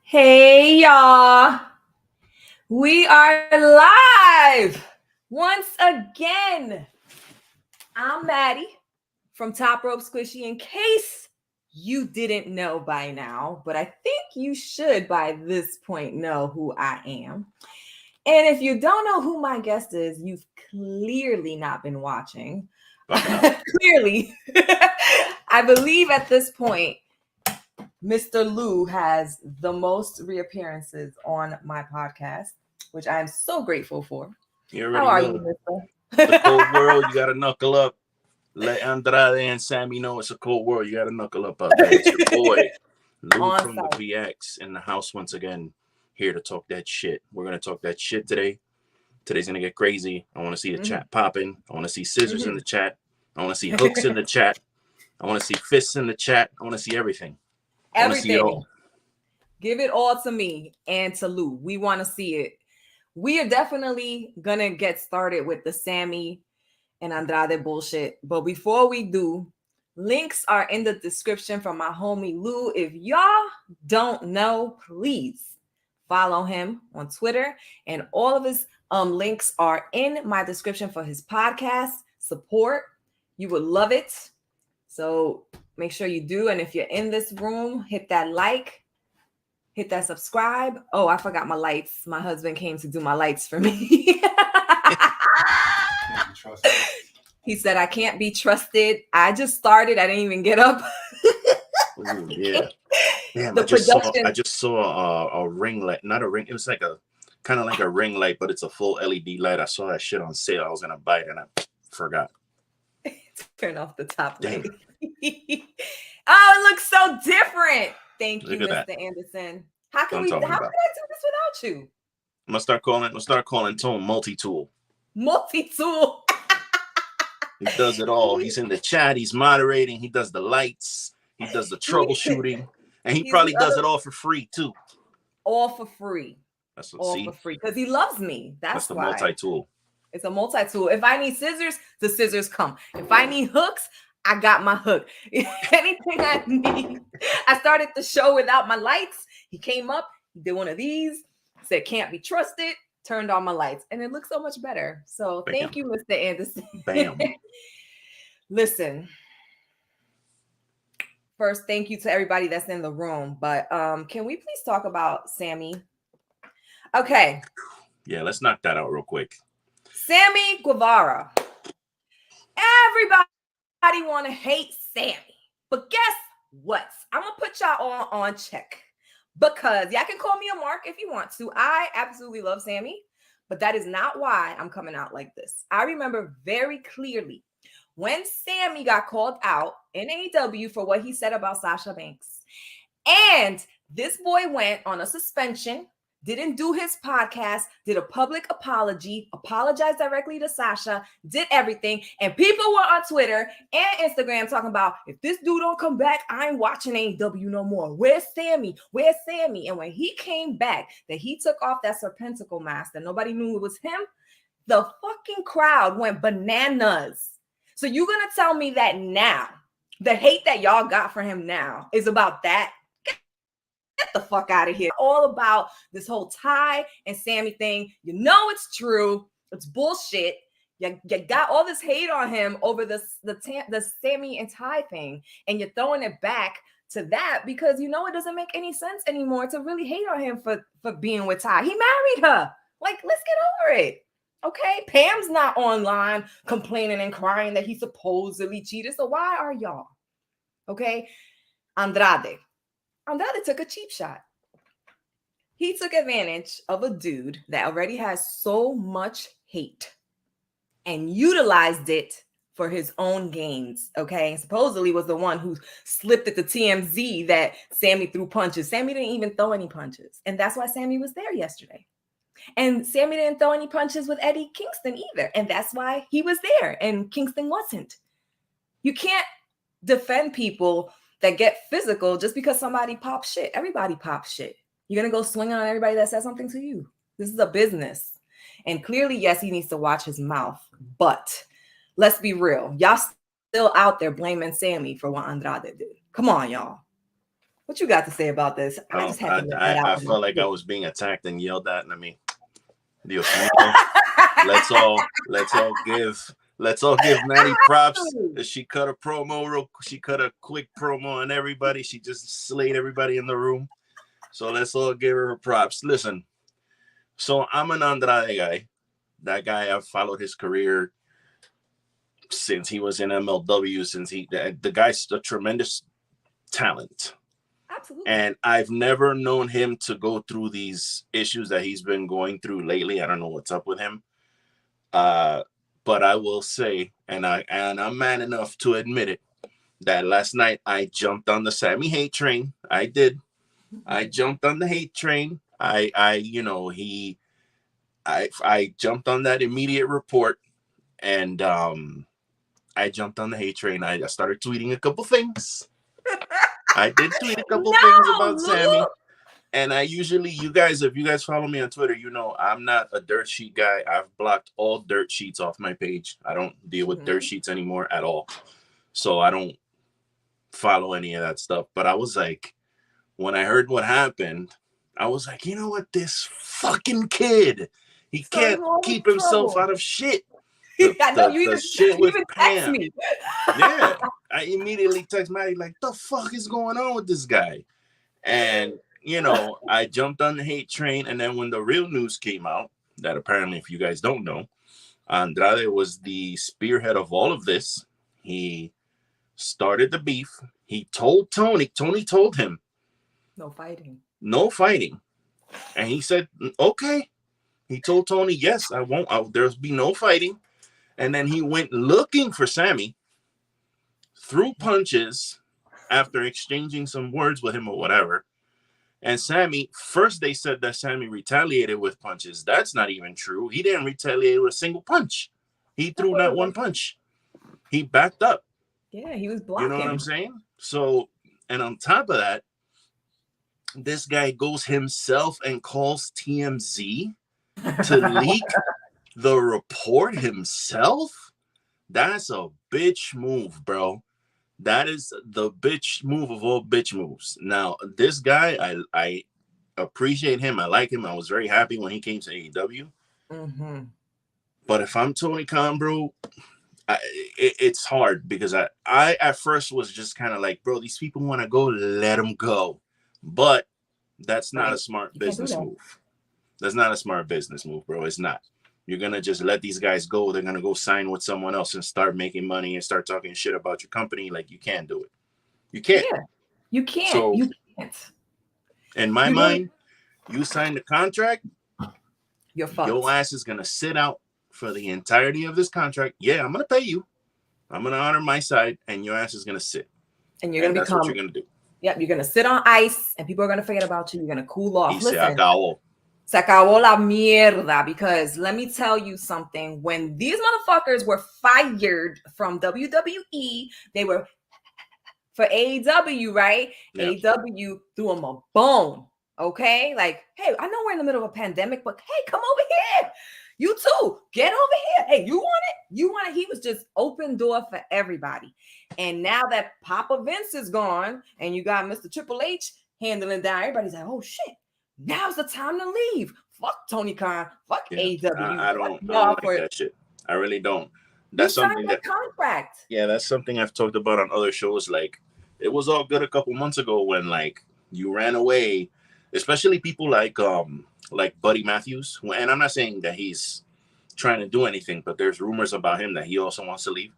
Hey y'all, we are live once again. I'm Maddie from Top Rope Squishy. In case you didn't know by now, but I think you should by this point know who I am. And if you don't know who my guest is, you've clearly not been watching. Clearly, I believe at this point, Mr. Lou has the most reappearances on my podcast, which I am so grateful for. How are you, Mr.? It's a cold world. You got to knuckle up. Let Andrade and Sammy know it's a cold world. You got to knuckle up out there. It's your boy, Lou from the VX in the house once again, here to talk that shit. We're going to talk that shit today. Today's going to get crazy. I want to see the chat popping. I want to see scissors in the chat. I want to see hooks in the chat. I want to see fists in the chat. I want to see everything. Everything. Give it all to me and to Lou. We want to see it. We are definitely going to get started with the Sammy and Andrade bullshit. But before we do, links are in the description from my homie Lou. If y'all don't know, please follow him on Twitter. And all of his links are in my description for his podcast. Support. You would love it. So make sure you do. And if you're in this room, hit that like, hit that subscribe. Oh, I forgot my lights. My husband came to do my lights for me. He said, I can't be trusted. I just started. I didn't even get up. Ooh, yeah. Damn, I just saw a ring light. Not a ring. It was like a kind of like a ring light, but it's a full LED light. I saw that shit on sale. I was going to buy it and I forgot. Turn off the top light. Oh, it looks so different. Thank you, Mr. Anderson. How can I do this without you? I'm gonna start calling Tone multi-tool. Multi-tool. He does it all. He's in the chat, he's moderating, he does the lights, he does the troubleshooting, and he probably does it all for free too. All for free. That's all for free. Because he loves me. That's the why. multi-tool. It's a multi-tool. If I need scissors, the scissors come. If I need hooks, I got my hook. Anything I need. I started the show without my lights. He came up, he did one of these, said can't be trusted, turned on my lights, and it looks so much better. So thank you, Mr. Anderson. Bam. Listen. First, thank you to everybody that's in the room. But can we please talk about Sammy? Okay. Yeah, let's knock that out real quick. Sammy Guevara. Everybody want to hate Sammy. But guess what? I'm going to put y'all on check. Because y'all can call me a mark if you want to. I absolutely love Sammy. But that is not why I'm coming out like this. I remember very clearly when Sammy got called out in AEW for what he said about Sasha Banks. And this boy went on a suspension, didn't do his podcast, did a public apology, apologized directly to Sasha, did everything. And people were on Twitter and Instagram talking about, if this dude don't come back, I ain't watching AEW no more. Where's Sammy? Where's Sammy? And when he came back, that he took off that serpenticle mask and nobody knew it was him, the fucking crowd went bananas. So you're going to tell me that now, the hate that y'all got for him now is about that? Get the fuck out of here. All about this whole Ty and Sammy thing. You know it's true. It's bullshit. You got all this hate on him over the Sammy and Ty thing, and you're throwing it back to that because you know it doesn't make any sense anymore to really hate on him for being with Ty. He married her. Like, let's get over it. Okay? Pam's not online complaining and crying that he supposedly cheated. So why are y'all? Okay? Andrade took a cheap shot. He took advantage of a dude that already has so much hate and utilized it for his own gains, okay? Supposedly was the one who slipped at the TMZ that Sammy threw punches. Sammy didn't even throw any punches. And that's why Sammy was there yesterday. And Sammy didn't throw any punches with Eddie Kingston either. And that's why he was there and Kingston wasn't. You can't defend people that get physical just because somebody pops shit. Everybody pops shit. You're going to go swing on everybody that says something to you. This is a business. And clearly, yes, he needs to watch his mouth. But let's be real. Y'all still out there blaming Sammy for what Andrade did. Come on, y'all. What you got to say about this? I just had to let that out. I felt like I was being attacked and yelled at, and I mean, Dios mío. let's all give Maddie props. She cut a quick promo on everybody. She just slayed everybody in the room. So let's all give her props. Listen, so I'm an Andrade guy. That guy, I've followed his career since he was in MLW. The guy's a tremendous talent. Absolutely. And I've never known him to go through these issues that he's been going through lately. I don't know what's up with him. But I will say, and I'm man enough to admit it, that last night I jumped on the Sammy hate train. I did. I jumped on the hate train. I jumped on that immediate report, and I jumped on the hate train. I started tweeting a couple things. I did tweet a couple things about Sammy. And I usually, if you guys follow me on Twitter, you know I'm not a dirt sheet guy. I've blocked all dirt sheets off my page. I don't deal with dirt sheets anymore at all. So I don't follow any of that stuff. But I was like, when I heard what happened, I was like, you know what? This fucking kid, he can't keep himself out of shit. I know you even text me. Yeah. I immediately text Maddie like, the fuck is going on with this guy? And you know, I jumped on the hate train, and then when the real news came out, that apparently, if you guys don't know, Andrade was the spearhead of all of this. He started the beef. He told Tony told him, no fighting. And he said, okay. He told Tony, yes, I won't. There'll be no fighting. And then he went looking for Sammy, threw punches after exchanging some words with him or whatever. And Sammy, first they said that Sammy retaliated with punches. That's not even true. He didn't retaliate with a single punch. He threw not one punch. He backed up. Yeah, he was blocking. You know what I'm saying? So, and on top of that, this guy goes himself and calls TMZ to leak the report himself. That's a bitch move, bro. That is the bitch move of all bitch moves. Now, this guy, I appreciate him. I like him. I was very happy when he came to AEW. Mm-hmm. But if I'm Tony Khan, bro, it's hard because I at first was just kind of like, bro, these people want to go, let them go. But that's not a smart business move. That's not a smart business move, bro. It's not. You're going to just let these guys go. They're going to go sign with someone else and start making money and start talking shit about your company. Like, you can't do it. You can't. Yeah, you can't. So, you can't. In my mind, you signed the contract, you're fucked. Your ass is going to sit out for the entirety of this contract. Yeah, I'm going to pay you. I'm going to honor my side, and your ass is going to sit. And you're going to become. That's what you're going to do. Yep, you're going to sit on ice, and people are going to forget about you. You're going to cool off. Listen. Se acabó la mierda, because let me tell you something. When these motherfuckers were fired from WWE, they were for AEW, right? Yep. AEW threw them a bone, okay? Like, hey, I know we're in the middle of a pandemic, but hey, come over here. You too. Get over here. Hey, you want it? You want it? He was just open door for everybody. And now that Papa Vince is gone and you got Mr. Triple H handling down, everybody's like, oh, shit. Now's the time to leave. Fuck Tony Khan. Fuck AEW. I don't like that shit. I really don't. That's something that contract. Yeah, that's something I've talked about on other shows. Like, it was all good a couple months ago when like you ran away, especially people like Buddy Matthews. And I'm not saying that he's trying to do anything, but there's rumors about him that he also wants to leave.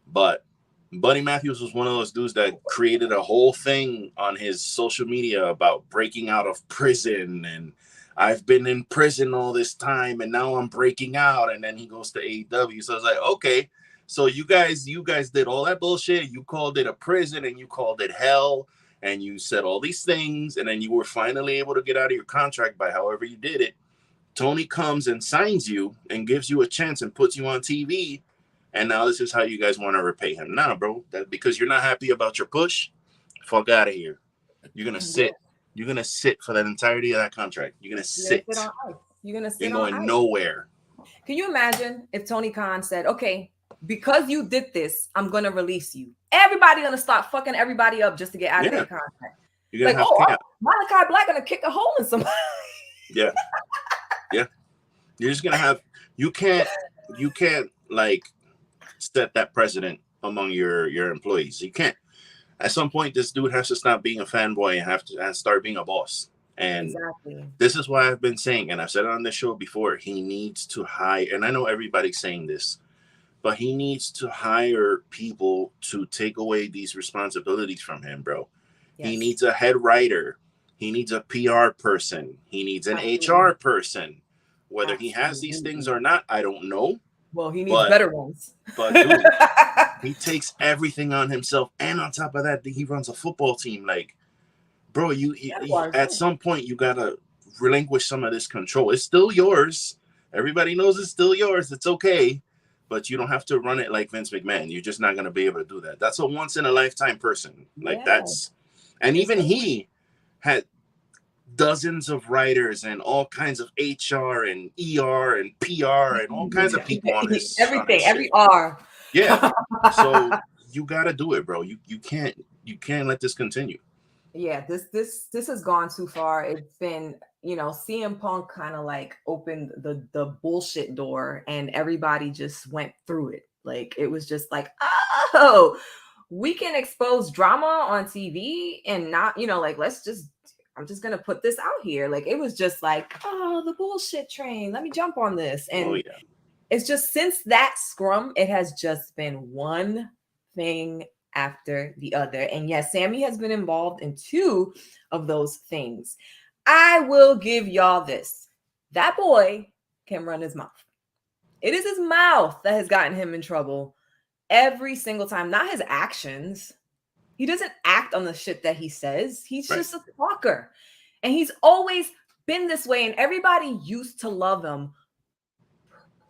But Buddy Matthews was one of those dudes that created a whole thing on his social media about breaking out of prison, and I've been in prison all this time and now I'm breaking out, and then he goes to AEW. So I was like, okay, so you guys did all that bullshit. You called it a prison and you called it hell and you said all these things, and then you were finally able to get out of your contract by however you did it. Tony comes and signs you and gives you a chance and puts you on TV. And now this is how you guys want to repay him. Nah, bro. That because you're not happy about your push, fuck out of here. You're going to sit. You're going to sit for that entirety of that contract. You're going to sit. You're going to sit. You're going nowhere. Can you imagine if Tony Khan said, okay, because you did this, I'm going to release you. Everybody going to start fucking everybody up just to get out of their contract. You're Like, gonna have oh, chaos. Malachi Black gonna kick a hole in somebody. Yeah, yeah. You're just gonna have. You can't like set that precedent among your employees. You can't. At some point, this dude has to stop being a fanboy and start being a boss. And Exactly. this is why I've been saying, and I've said it on the show before, he needs to hire, and I know everybody's saying this, but he needs to hire people to take away these responsibilities from him, bro. Yes. He needs a head writer. He needs a PR person. He needs an HR person. Whether he has these things or not, I don't know. Well, he needs better ones. But dude, he takes everything on himself, and on top of that, he runs a football team. Like, bro, you at some point you gotta relinquish some of this control. It's still yours. Everybody knows it's still yours. It's okay, but you don't have to run it like Vince McMahon. You're just not gonna be able to do that. That's a once in a lifetime person. Like that's, and even he had dozens of writers and all kinds of HR and ER and PR and all kinds of people on his everything, every R. Yeah. So you gotta do it, bro. You can't let this continue. Yeah, this has gone too far. It's been, CM Punk kind of like opened the bullshit door and everybody just went through it. Like it was just like, oh, we can expose drama on TV and not, like I'm just gonna put this out here. Like it was just like, oh, the bullshit train. Let me jump on this. And it's just since that scrum, it has just been one thing after the other. And yes, Sammy has been involved in 2 of those things. I will give y'all this. That boy can run his mouth. It is his mouth that has gotten him in trouble every single time, not his actions. He doesn't act on the shit that he says. He's just a talker. And he's always been this way. And everybody used to love him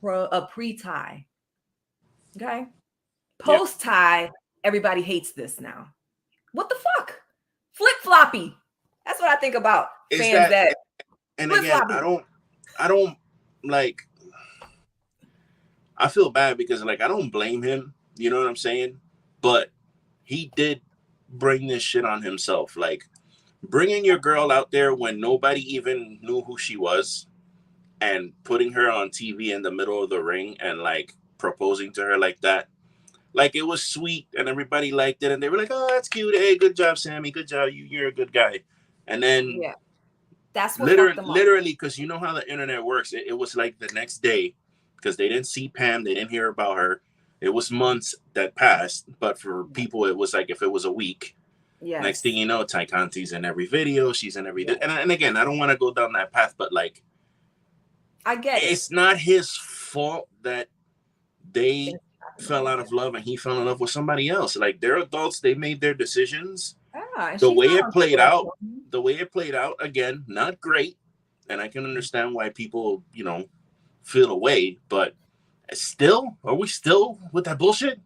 pre-tie. Okay? Post-tie, everybody hates this now. What the fuck? Flip-floppy. That's what I think about fans that and again, I don't like, I feel bad because like I don't blame him, you know what I'm saying? But he did bring this shit on himself. Like bringing your girl out there when nobody even knew who she was and putting her on TV in the middle of the ring and like proposing to her like that. Like it was sweet and everybody liked it and they were like, oh, that's cute. Hey, good job, Sammy. Good job. You're a good guy. And then that's what literally, because you know how the internet works. It was like the next day because they didn't see Pam. They didn't hear about her. It was months that passed. But for people, it was like if it was a week. Yes. Next thing you know, Ty Conti's in every video. She's in every... And again, I don't want to go down that path, but like... I get it. It's not his fault that they fell out of love and he fell in love with somebody else. Like, they're adults. They made their decisions. The way it played out, again, not great. And I can understand why people, feel away. But still, are we still with that bullshit?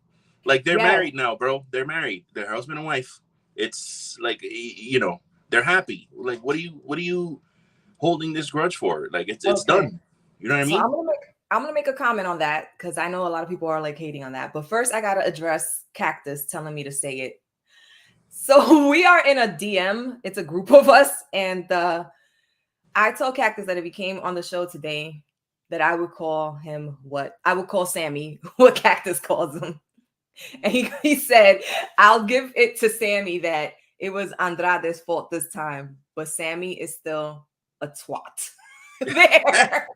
Like, they're married now, bro. They're married. They're husband and wife. It's like, they're happy. Like, what are you holding this grudge for? Like, it's done. You know what I mean? I'm gonna make a comment on that because I know a lot of people are like hating on that. But first, I gotta address Cactus telling me to say it. So we are in a DM. It's a group of us, and I told Cactus that if he came on the show today, that I would call him Sammy, what Cactus calls him. And he said, I'll give it to Sammy that it was Andrade's fault this time, but Sammy is still a twat. There.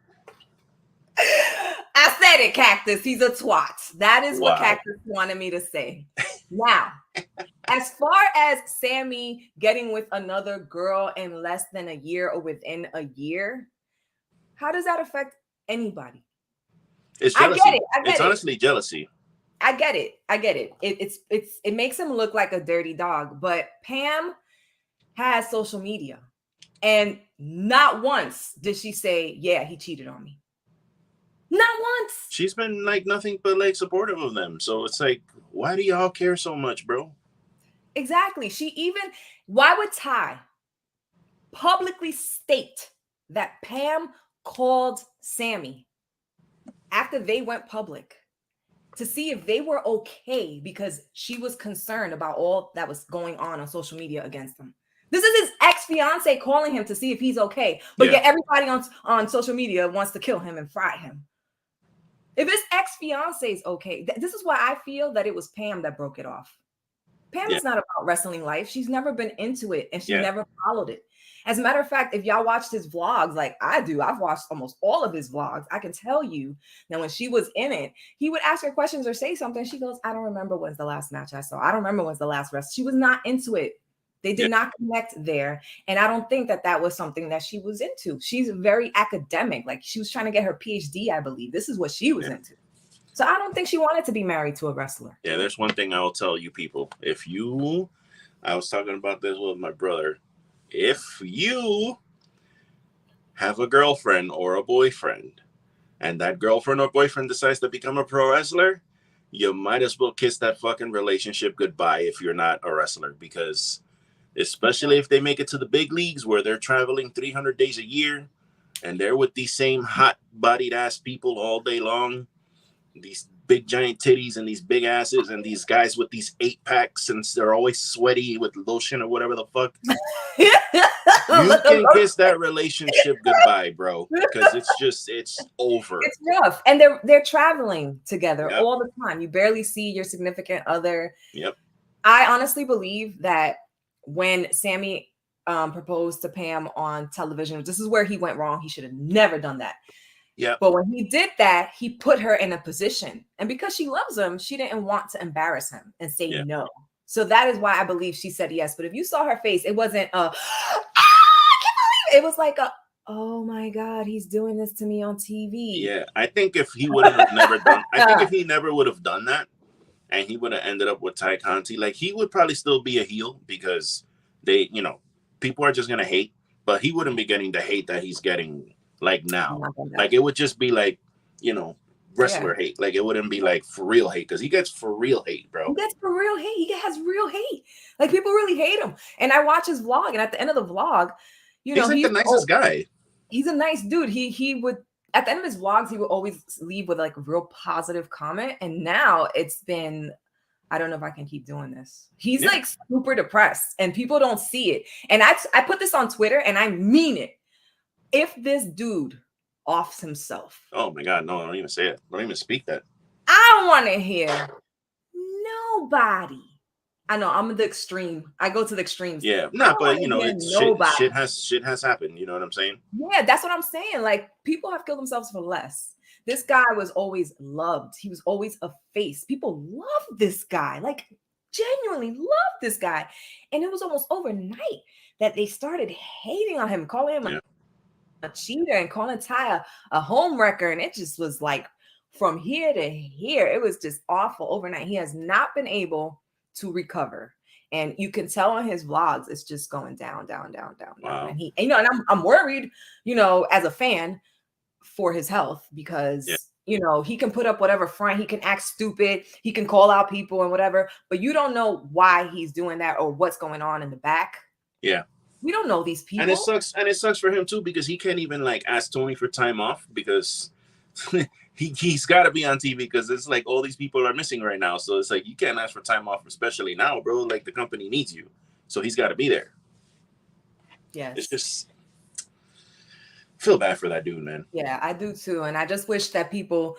I said it, Cactus. He's a twat. That is what Cactus wanted me to say. Now, as far as Sammy getting with another girl in less than a year or within a year, how does that affect anybody? It's jealousy. I get it. It's honestly jealousy. I get it. It makes him look like a dirty dog. But Pam has social media, and not once did she say, "Yeah, he cheated on me." Not once. She's been like nothing but like supportive of them. So it's like, why do y'all care so much, bro? Exactly. Why would Ty publicly state that Pam called Sammy after they went public to see if they were okay because she was concerned about all that was going on social media against them? This is his ex-fiance calling him to see if he's okay. But yet everybody on social media wants to kill him and fry him. If his ex-fiance is okay, this is why I feel that it was Pam that broke it off. Pam is not about wrestling life. She's never been into it, and she never followed it. As a matter of fact, if y'all watched his vlogs like I do, I've watched almost all of his vlogs. I can tell you that when she was in it, he would ask her questions or say something. She goes, I don't remember when's the last match I saw. I don't remember when's the last wrestle. She was not into it. They did not connect there. And I don't think that that was something that she was into. She's very academic. Like she was trying to get her PhD, I believe. This is what she was into. So I don't think she wanted to be married to a wrestler. Yeah, there's one thing I will tell you people. I was talking about this with my brother. If you have a girlfriend or a boyfriend, and that girlfriend or boyfriend decides to become a pro wrestler, you might as well kiss that fucking relationship goodbye if you're not a wrestler, because especially if they make it to the big leagues where they're traveling 300 days a year and they're with these same hot-bodied ass people all day long, these big giant titties and these big asses and these guys with these 8-packs and they're always sweaty with lotion or whatever the fuck. You can kiss that relationship goodbye, bro, because it's over. It's rough. And they're traveling together all the time. You barely see your significant other. Yep. I honestly believe that when Sammy proposed to Pam on television, this is where he went wrong. He should have never done that. Yeah. But when he did that, he put her in a position. And because she loves him, she didn't want to embarrass him and say no. So that is why I believe she said yes. But if you saw her face, it wasn't I can't believe it. It was like oh my God, he's doing this to me on TV. Yeah. I think if he would have never done, I think if he never would have done that and he would have ended up with Ty Conti, like he would probably still be a heel because they, people are just going to hate, but he wouldn't be getting the hate that he's getting like now. Like it would just be like, wrestler hate. Like it wouldn't be like for real hate, because he gets for real hate, bro. He gets for real hate. He has real hate. Like people really hate him. And I watch his vlog, and at the end of the vlog, he's like the nicest guy. He's a nice dude. He would, at the end of his vlogs, he would always leave with like a real positive comment. And now it's been, I don't know if I can keep doing this. He's like super depressed and people don't see it. And I put this on Twitter and I mean it. If this dude offs himself. Oh my God, no, don't even say it. Don't even speak that. I don't want to hear nobody. I know I'm the extreme. I go to the extremes. Yeah, but shit has happened. You know what I'm saying? Yeah, that's what I'm saying. Like people have killed themselves for less. This guy was always loved. He was always a face. People love this guy. Like genuinely love this guy. And it was almost overnight that they started hating on him, calling him a cheater and calling Ty a home wrecker. And it just was like from here to here. It was just awful overnight. He has not been able to recover. And you can tell on his vlogs, it's just going down. Wow. And and I'm worried, as a fan for his health, because he can put up whatever front, he can act stupid, he can call out people and whatever, but you don't know why he's doing that or what's going on in the back. Yeah. We don't know these people. And it sucks for him too, because he can't even like ask Tony for time off, because he's got to be on TV, because it's like all these people are missing right now. So it's like you can't ask for time off, especially now, bro. Like the company needs you, so he's got to be there. Yeah, it's just feel bad for that dude, man. Yeah, I do too, and I just wish that people,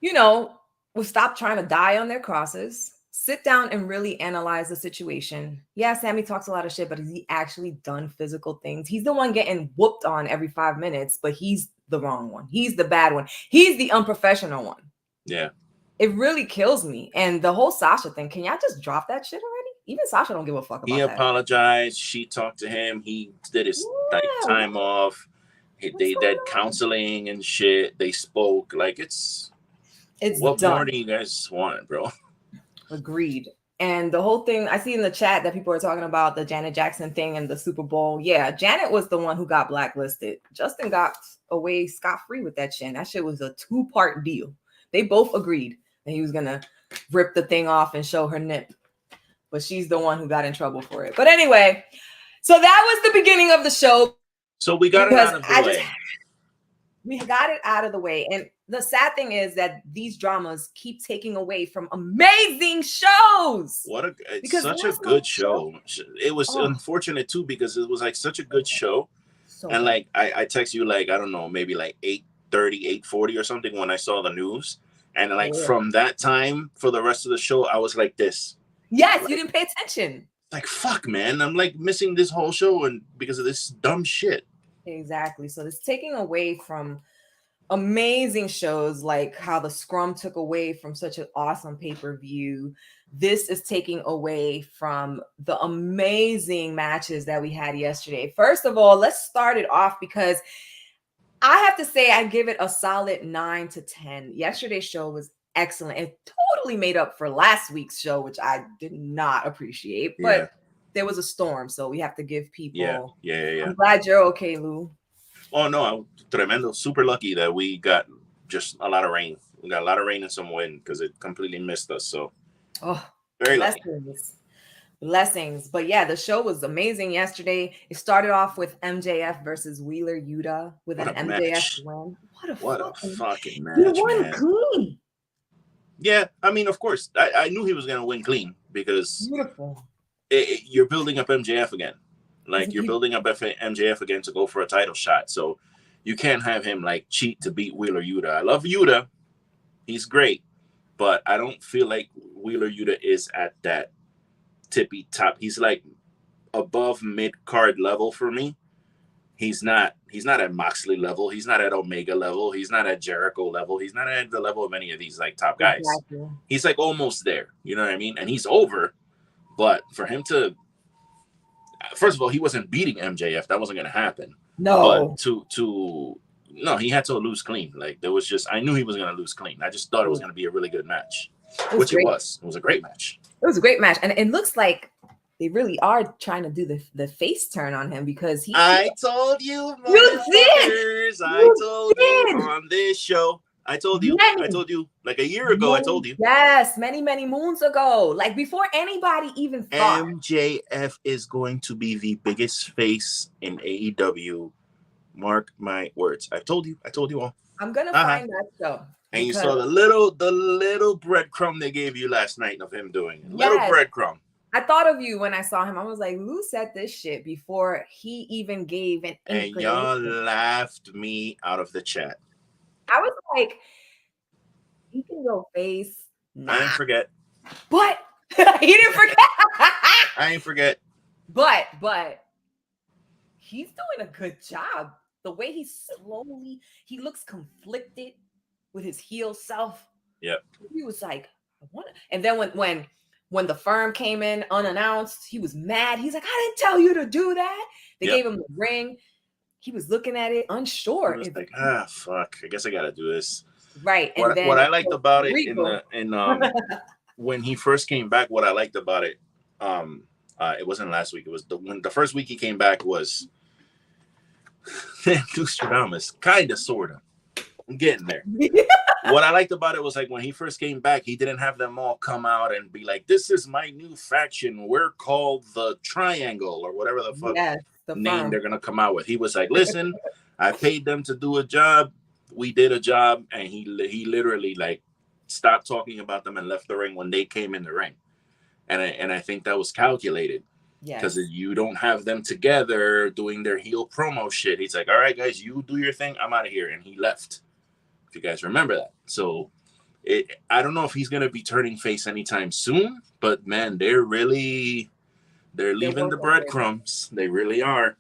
would stop trying to die on their crosses. Sit down and really analyze the situation. Yeah, Sammy talks a lot of shit, but has he actually done physical things? He's the one getting whooped on every 5 minutes, but he's the wrong one. He's the bad one. He's the unprofessional one. Yeah. It really kills me. And the whole Sasha thing, can y'all just drop that shit already? Even Sasha don't give a fuck about that. He apologized. She talked to him. He did his time off. They did counseling and shit. They spoke. Like it's what done. more do you guys want, bro? Agreed. And the whole thing, I see in the chat that people are talking about the Janet Jackson thing and the Super Bowl. Yeah, Janet was the one who got blacklisted. Justin got away scot-free with that shit. That shit was a 2-part deal. They both agreed that he was going to rip the thing off and show her nip. But she's the one who got in trouble for it. But anyway, so that was the beginning of the show. So we got it out of the way. We got it out of the way. And the sad thing is that these dramas keep taking away from amazing shows. It's such a good show. It was unfortunate too because it was like such a good show. So and like I text you like, I don't know, maybe like 8:30, 8:40 or something when I saw the news. And like from that time for the rest of the show, I was like this. Yes, like, you didn't pay attention. Like, fuck, man. I'm like missing this whole show and because of this dumb shit. Exactly. So it's taking away from amazing shows like how the Scrum took away from such an awesome pay-per-view. This is taking away from the amazing matches that we had yesterday. First of all, let's start it off because I have to say I give it a solid 9 to 10. Yesterday's show was excellent. It totally made up for last week's show, which I did not appreciate, but there was a storm, so we have to give people. Yeah. I'm glad you're okay, Lou. Oh no, tremendo. Super lucky that we got just a lot of rain. We got a lot of rain and some wind because it completely missed us. So, very lucky. Blessings. But yeah, the show was amazing yesterday. It started off with MJF versus Wheeler Yuta with an MJF win. What a fucking match! He won clean. Yeah, I mean, of course, I knew he was gonna win clean because beautiful. You're building up MJF again. Like you're building up MJF again to go for a title shot. So you can't have him like cheat to beat Wheeler Yuta. I love Yuta. He's great. But I don't feel like Wheeler Yuta is at that tippy top. He's like above mid-card level for me. He's not at Moxley level. He's not at Omega level. He's not at Jericho level. He's not at the level of any of these like top guys. Exactly. He's like almost there. You know what I mean? And he's over. But for him to, first of all, he wasn't beating MJF. That wasn't going to happen. No. But no, he had to lose clean. Like there was just, I knew he was going to lose clean. I just thought it was going to be a really good match, which it was. It was a great match. It was a great match. And it looks like they really are trying to do the face turn on him because he. I told you, motherfuckers. I told you on this show. I told you like a year ago. I told you. Yes, many moons ago. Like before anybody even thought. MJF is going to be the biggest face in AEW. Mark my words. I told you all. I'm gonna find that show. And you saw the little breadcrumb they gave you last night of him doing it. Little breadcrumb. I thought of you when I saw him. I was like, Lou said this shit before he even gave an inclination. And y'all laughed me out of the chat. I was like, he can go face. Nah. I didn't forget. But he didn't forget. I ain't forget. But he's doing a good job. The way he looks conflicted with his heel self. Yep. He was like, I want to. And then when the firm came in unannounced, he was mad. He's like, I didn't tell you to do that. They gave him the ring. He was looking at it, unsure. He was like, fuck. I guess I got to do this. Right. And what I liked about it when he first came back, what I liked about it, it wasn't last week. It was the first week he came back was Nostradamus, kind of, sort of. I'm getting there. What I liked about it was like when he first came back, he didn't have them all come out and be like, this is my new faction. We're called the Triangle or whatever the fuck name they're going to come out with. He was like, listen, I paid them to do a job. We did a job. And he literally like stopped talking about them and left the ring when they came in the ring. And I think that was calculated. Because you don't have them together doing their heel promo shit. He's like, all right, guys, you do your thing. I'm out of here. And he left. If you guys remember that. So I don't know if he's going to be turning face anytime soon. But, man, they're leaving the breadcrumbs. They really are.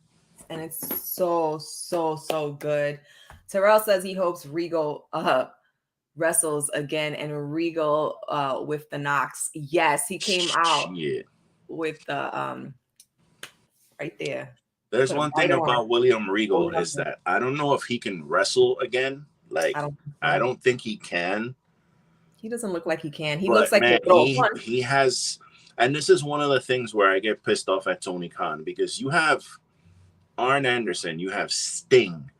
And it's so good. Terrell says he hopes Regal wrestles again. And Regal with the Knox. Yes, he came out. Yeah. With the right there. There's one thing about William Regal is that I don't know if he can wrestle again. Like I don't think he can. He doesn't look like he can. He looks like he has, and this is one of the things where I get pissed off at Tony Khan because you have Arn Anderson, you have Sting,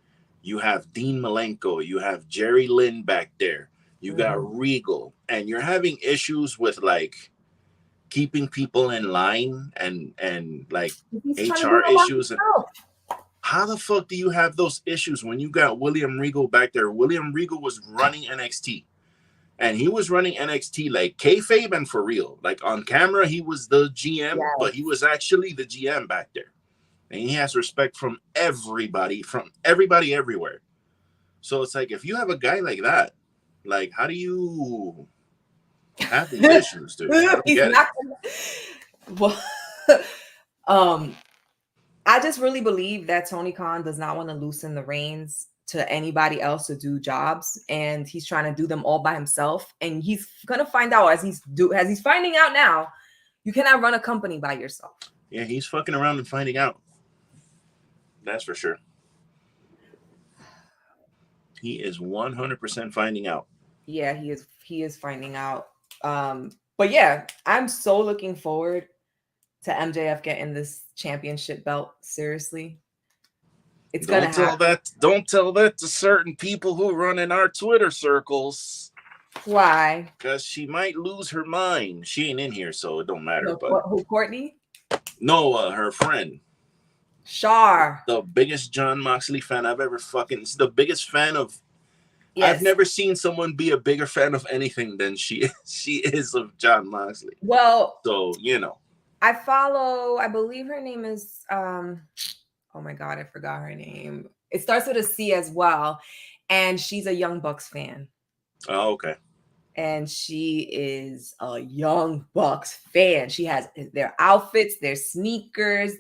you have Dean Malenko, you have Jerry Lynn back there, you got Regal, and you're having issues with like keeping people in line and like HR issues. How the fuck do you have those issues when you got William Regal back there? William Regal was running NXT. And he was running NXT like kayfabe and for real. Like on camera, he was the GM, but he was actually the GM back there. And he has respect from everybody everywhere. So it's like, if you have a guy like that, like, how do you have these issues, dude? I don't get it. Well, I just really believe that Tony Khan does not want to loosen the reins to anybody else to do jobs, and he's trying to do them all by himself. And he's gonna find out as he's finding out now, you cannot run a company by yourself. Yeah, he's fucking around and finding out. That's for sure. He is 100% finding out. Yeah, he is finding out. But yeah, I'm so looking forward to MJF getting this championship belt. Seriously. It's gonna happen. Don't tell that to certain people who run in our Twitter circles. Why? Because she might lose her mind. She ain't in here, so it don't matter. No, but who, Courtney? No, her friend. Shar. The biggest Jon Moxley fan I've ever fucking. The biggest fan of. Yes. I've never seen someone be a bigger fan of anything than she is of Jon Moxley. Well, so you know. I believe her name is oh my God, I forgot her name. It starts with a C as well. And she's a Young Bucks fan. Oh, okay. And she is a Young Bucks fan. She has their outfits, their sneakers.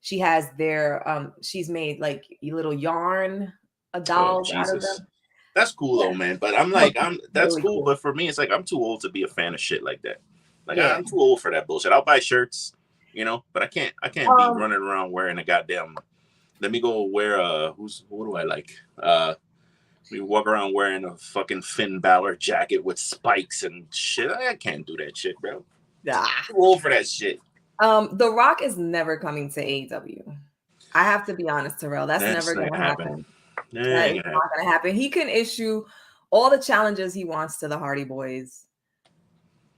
She has their she's made like a little yarn, a doll out of them. That's cool though, man. But that's really cool. But for me, it's like I'm too old to be a fan of shit like that. Like I'm too old for that bullshit. I'll buy shirts, you know, but I can't be running around wearing a goddamn. Let me go wear what do I like? We walk around wearing a fucking Finn Balor jacket with spikes and shit. I can't do that shit, bro. Nah. I'm too old for that shit. The Rock is never coming to AEW. I have to be honest, Terrell. That's never going to happen. That is not going to happen. He can issue all the challenges he wants to the Hardy Boys,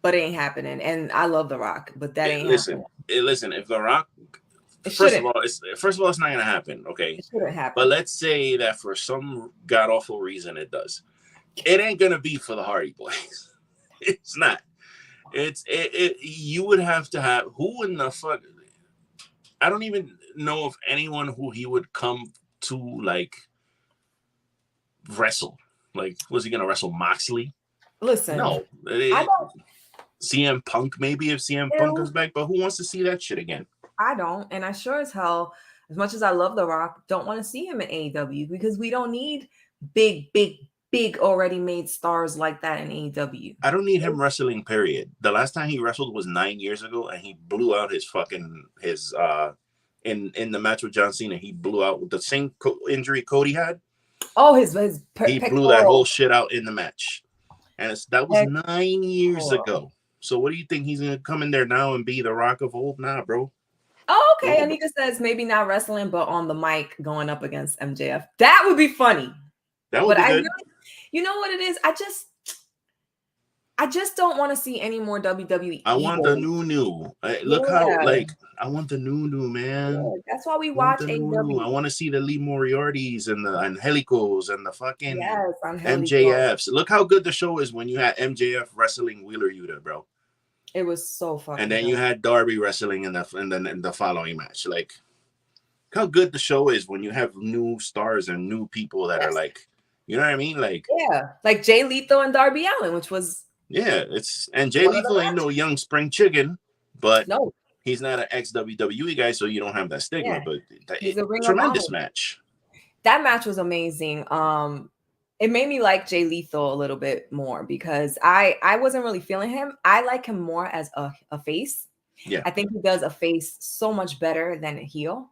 but it ain't happening. And I love The Rock, but that ain't happening. Listen, if The Rock, first of all, it's not going to happen. Okay, it shouldn't happen. But let's say that for some god awful reason it does. It ain't going to be for the Hardy Boys. It's not. You would have to have who in the fuck. I don't even know of anyone who he would come to like wrestle. Like, was he gonna wrestle Moxley? Listen, no. CM Punk, maybe if CM Punk comes back, but who wants to see that shit again? I don't, and I sure as hell, as much as I love The Rock, don't want to see him in AEW because we don't need big already made stars like that in AEW. I don't need him wrestling, period. The last time he wrestled was 9 years ago, and he blew out his in the match with John Cena. He blew out with the same injury Cody had. Oh, he blew that whole shit out in the match, and that was 9 years ago. So what do you think he's gonna come in there now and be the Rock of old? Nah, bro. Oh, okay. And he just says maybe not wrestling, but on the mic going up against MJF. That would be funny. That would be good. You know what it is? I just don't want to see any more WWE. I want the new. Look how I want the new man. Yeah, that's why we watch AEW. I want to see the Lee Moriartys and the Angelicos and the fucking MJFs. Look how good the show is when you had MJF wrestling Wheeler Yuta, bro. It was so fucking. And then you had Darby wrestling in the following match. Like, how good the show is when you have new stars and new people that are like, you know what I mean? Like, yeah, like Jay Lethal and Darby Allin, which was. Yeah, and Jay Lethal ain't no young spring chicken, but no. He's not an ex-WWE guy, so you don't have that stigma. Yeah. But he's a tremendous match. That match was amazing. It made me like Jay Lethal a little bit more because I wasn't really feeling him. I like him more as a face. Yeah, I think he does a face so much better than a heel.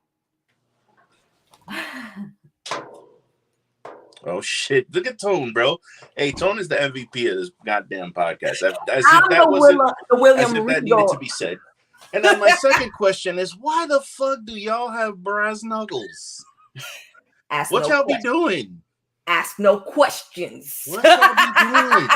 Oh shit! Look at Tone, bro. Hey, Tone is the MVP of this goddamn podcast. The William as if that needed to be said. And then my second question is, why the fuck do y'all have brass knuckles? What y'all be doing? Ask no questions. What y'all be doing?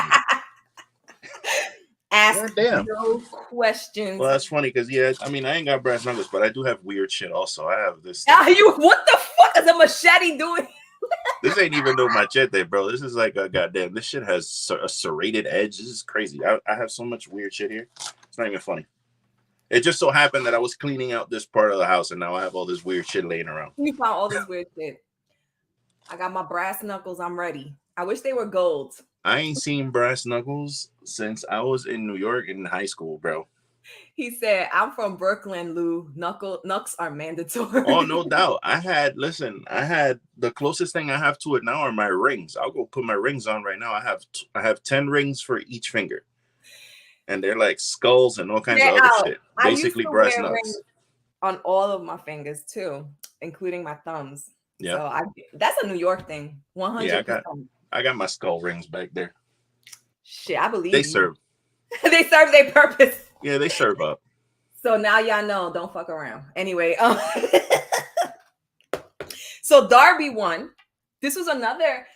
Ask damn. no questions. Well, that's funny because I mean, I ain't got brass knuckles, but I do have weird shit. Also, I have this. What the fuck is a machete doing? This ain't even no machete, bro. This is like a goddamn. This shit has a serrated edge. This is crazy. I have so much weird shit here. It's not even funny. It just so happened that I was cleaning out this part of the house, and now I have all this weird shit laying around. You found all this weird shit. I got my brass knuckles. I'm ready. I wish they were gold. I ain't seen brass knuckles since I was in New York in high school, bro. He said, "I'm from Brooklyn, Lou. Knucks are mandatory." Oh, no doubt. I had the closest thing I have to it now are my rings. I'll go put my rings on right now. I have 10 rings for each finger. And they're like skulls and all kinds of other shit. Basically brass knucks. On all of my fingers too, including my thumbs. Yeah. So that's a New York thing. 100%. Yeah, I got my skull rings back there. Shit, I believe they you. serve. They serve their purpose. Yeah, they serve up. So now y'all know, don't fuck around. Anyway, so Darby won. This was another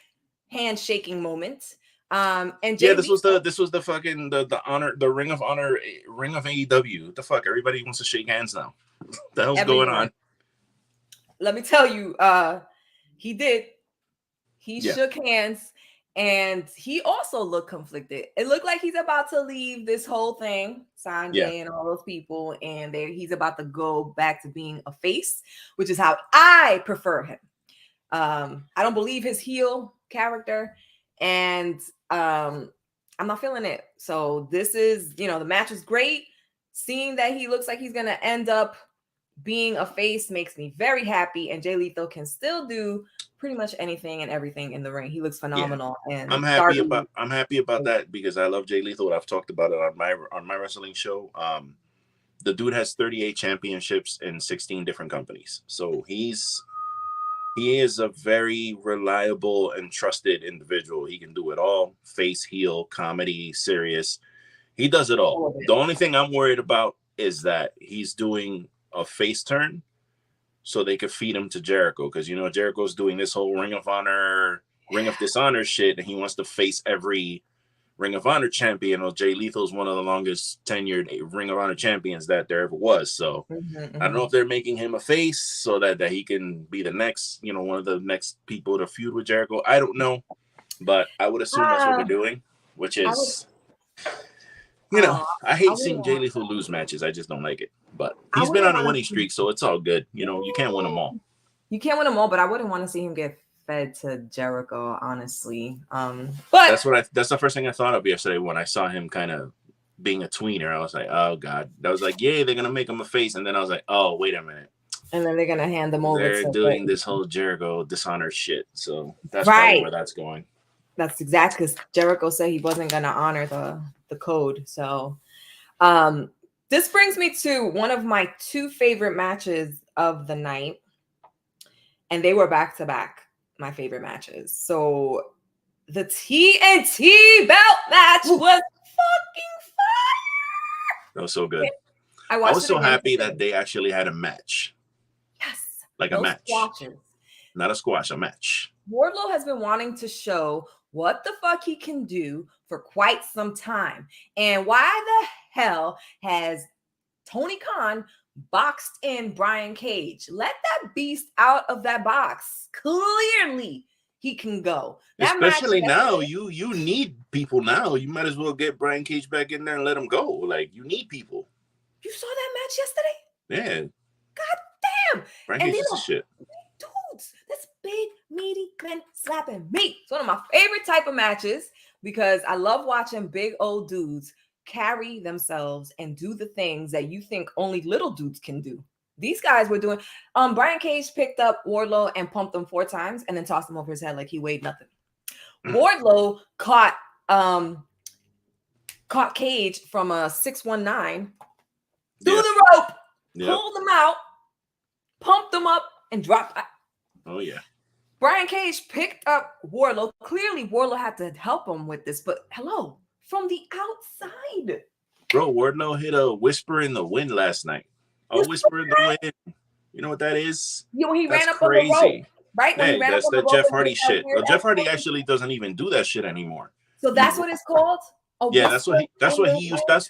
handshaking moment. And this was the fucking the honor, the Ring of Honor, Ring of AEW. What the fuck? Everybody wants to shake hands now. What the hell's going on? Let me tell you, he did. He shook hands, and he also looked conflicted. It looked like he's about to leave this whole thing, Sanjay and all those people, and he's about to go back to being a face, which is how I prefer him. I don't believe his heel character, and I'm not feeling it. So this is, the match is great. Seeing that he looks like he's gonna end up being a face makes me very happy, and Jay Lethal can still do pretty much anything and everything in the ring. He looks phenomenal, and I'm happy about that because I love Jay Lethal. I've talked about it on my wrestling show. The dude has 38 championships in 16 different companies, so he is a very reliable and trusted individual. He can do it all: face, heel, comedy, serious. He does it all. The only thing I'm worried about is that he's doing a face turn so they could feed him to Jericho, because Jericho's doing this whole Ring of Honor, Ring of Dishonor shit, and he wants to face every Ring of Honor champion. Well, Jay Lethal's one of the longest tenured Ring of Honor champions that there ever was. So I don't know if they're making him a face so that he can be the next, one of the next people to feud with Jericho. I don't know, but I would assume that's what they're doing, which is, I hate seeing Jay Lethal lose matches. I just don't like it. But he's been on a winning streak, so it's all good. You can't win them all. You can't win them all, but I wouldn't want to see him get fed to Jericho, honestly. But that's the first thing I thought of yesterday when I saw him kind of being a tweener. I was like, oh god. I was like, yeah, they're gonna make him a face, and then I was like, oh, wait a minute. And then they're gonna hand them over. They're doing this whole Jericho dishonor shit, so that's probably where that's going. That's exactly because Jericho said he wasn't gonna honor the code. So, this brings me to one of my two favorite matches of the night, and they were back to back my favorite matches. So the TNT belt match was fucking fire. That was so good. I was so happy that they actually had a match. Yes. Like a match. Squashes. Not a squash, a match. Wardlow has been wanting to show what the fuck he can do for quite some time. And why the hell has Tony Khan boxed in Brian Cage? Let that beast out of that box. Clearly he can go. Especially now, you need people now. You might as well get Brian Cage back in there and let him go. Like, you need people. You saw that match yesterday? Yeah. God damn. Brian Cage is a shit. Dudes, that's big, meaty men slapping meat. It's one of my favorite type of matches because I love watching big old dudes carry themselves and do the things that you think only little dudes can do. These guys were doing. Brian Cage picked up Wardlow and pumped him 4 times and then tossed him over his head like he weighed nothing. Wardlow caught Cage from a 619 through the rope, pulled him out, pumped him up, and dropped. Oh yeah. Brian Cage picked up Wardlow. Clearly, Wardlow had to help him with this, but hello, from the outside. Bro, Wardlow hit a whisper in the wind last night. A whisper in the wind. You know what that is? Yeah, when he ran up on the rope. Right? Hey, that's the Jeff Hardy shit. Well, Jeff Hardy actually doesn't even do that shit anymore. So that's what it's called? A Yeah, whisper that's in what the he used. wind.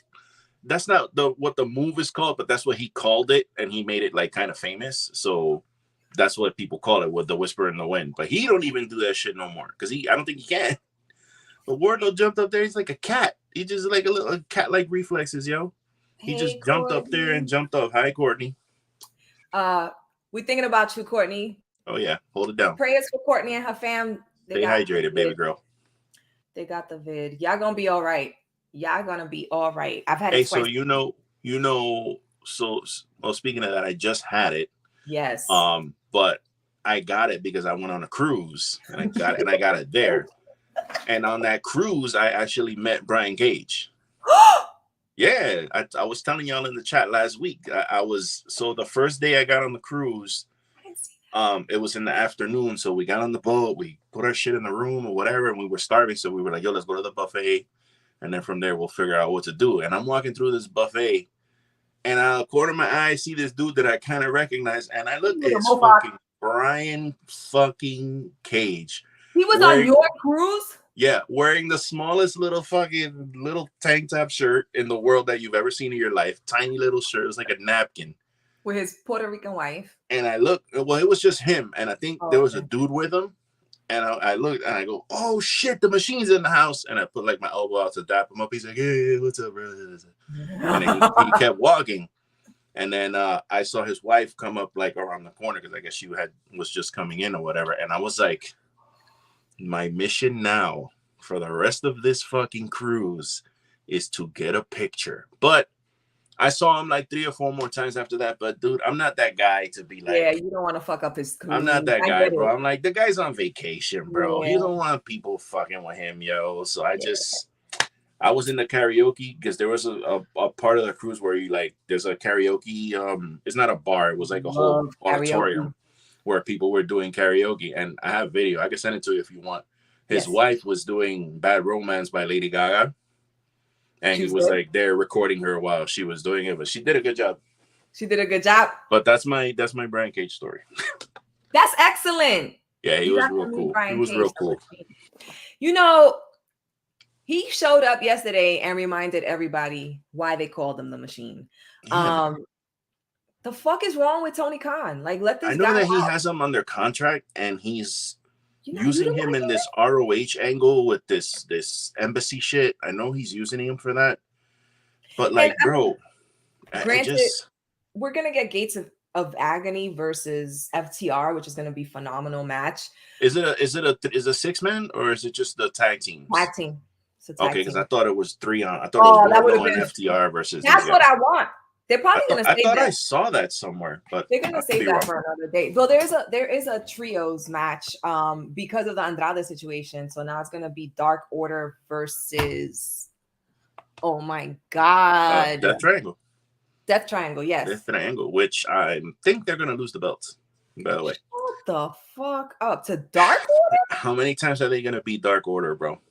That's not what the move is called, but that's what he called it, and he made it like kind of famous. So that's what people call it, with the whisper in the wind. But he don't even do that shit no more because I don't think he can. But Wardlow jumped up there. He's like a cat. He just like a little cat-like reflexes, yo. He Hey, just jumped up there and jumped off. Hi, Courtney. We're thinking about you, Courtney. Oh yeah, hold it down. Prayers for Courtney and her fam. Stay hydrated, baby girl. They got the vid. Y'all gonna be all right. Y'all gonna be all right. I've had it twice. So you know. So well, speaking of that, I just had it. Yes. But I got it because I went on a cruise and I got it there. And on that cruise, I actually met Brian Cage. Yeah, I was telling y'all in the chat last week. So the first day I got on the cruise, it was in the afternoon. So we got on the boat, we put our shit in the room or whatever, and we were starving. So we were like, yo, let's go to the buffet. And then from there, we'll figure out what to do. And I'm walking through this buffet, and out of the corner of my eye, I see this dude that I kind of recognize. And I look, it's fucking Brian fucking Cage. He was on your cruise? Yeah, wearing the smallest little tank top shirt in the world that you've ever seen in your life. Tiny little shirt. It was like a napkin. With his Puerto Rican wife. And I look, well, it was just him. And I think there was a dude with him. And I looked and I go, oh shit, the machine's in the house. And I put like my elbow out to dap him up. He's like, hey, what's up, bro? And then he kept walking. And then I saw his wife come up like around the corner because I guess she was just coming in or whatever. And I was like, my mission now for the rest of this fucking cruise is to get a picture. But I saw him like 3 or 4 more times after that. But dude, I'm not that guy to be like, yeah, you don't want to fuck up his cruise. I'm not that guy, bro. I'm like, the guy's on vacation, bro. Yeah. He don't want people fucking with him, yo. So I was in the karaoke because there was a part of the cruise where there's a karaoke. It's not a bar. It was like a whole auditorium where people were doing karaoke. And I have video. I can send it to you if you want. His wife was doing Bad Romance by Lady Gaga. And he was like there recording her while she was doing it. But she did a good job. She did a good job. But that's my Brian Cage story. That's excellent. Yeah, he was real cool. He was real cool. You know, he showed up yesterday and reminded everybody why they called him the Machine. Yeah. The fuck is wrong with Tony Khan? Like, let this guy I know that out. he has him under contract and he's using him in this ROH angle with this embassy shit. I know he's using him for that. But like, bro, granted, we're gonna get Gates of Agony versus FTR, which is gonna be a phenomenal match. Is it a 6-man or is it just the tag teams? Tag team. Okay, because I thought it was 3 on. I thought it was Wardlow and FTR versus. That's what I want. They're probably going to save that. I thought I saw that somewhere, but they're going to save that for another day. Well, there is a trios match because of the Andrade situation. So now it's going to be Dark Order versus. Oh my God! Death Triangle. Death Triangle, yes. Death Triangle, which I think they're going to lose the belts. By the way. What the fuck up to Dark Order? How many times are they going to beat Dark Order, bro?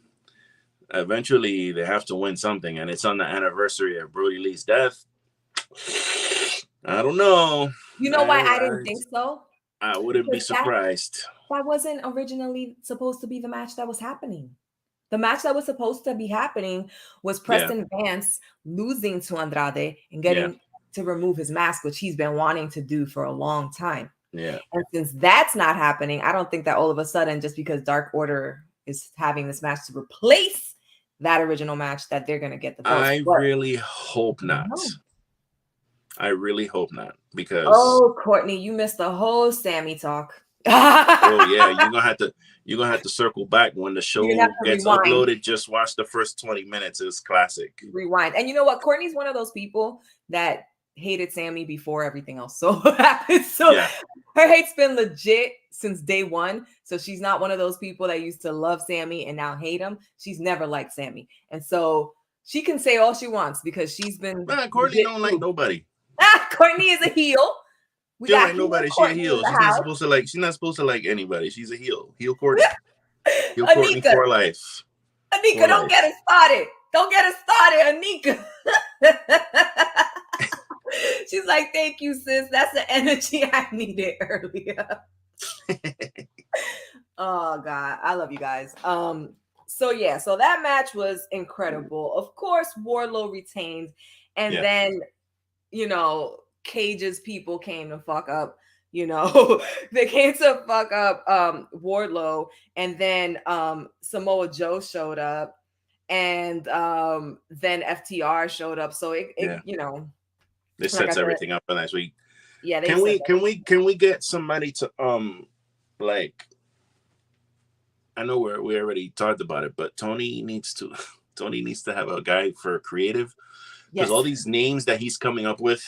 Eventually, they have to win something, and it's on the anniversary of Brody Lee's death. I don't know. You know why I didn't think so? I wouldn't be surprised. That wasn't originally supposed to be the match that was happening. The match that was supposed to be happening was Preston Vance losing to Andrade and getting to remove his mask, which he's been wanting to do for a long time. Yeah. And since that's not happening, I don't think that all of a sudden, just because Dark Order is having this match to replace that original match, that they're going to get the votes. I really hope not. I really hope not, because Courtney, you missed the whole Sammy talk. Oh yeah, you're gonna have to circle back when the show gets uploaded. Just watch the first 20 minutes. It's classic. Rewind. And you know what? Courtney's one of those people that hated Sammy before everything else so happened. So her hate's been legit since day one. So she's not one of those people that used to love Sammy and now hate him. She's never liked Sammy. And so she can say all she wants because she's been Courtney don't like nobody. Courtney is a heel. She don't like nobody. She's a heel. She's not supposed to like anybody. She's a heel. Heel Courtney. Heel Courtney for life. Anika, don't get us started. Don't get us started, Anika. She's like, thank you, sis. That's the energy I needed earlier. Oh God, I love you guys. So yeah, so that match was incredible. Of course, Wardlow retained, and then Cage's people came to fuck up. They came to fuck up Wardlow, and then Samoa Joe showed up, and then FTR showed up. So it this sets everything up for next week. Yeah, can we get somebody to like, I know we already talked about it, but Tony needs to have a guy for creative, because all these names that he's coming up with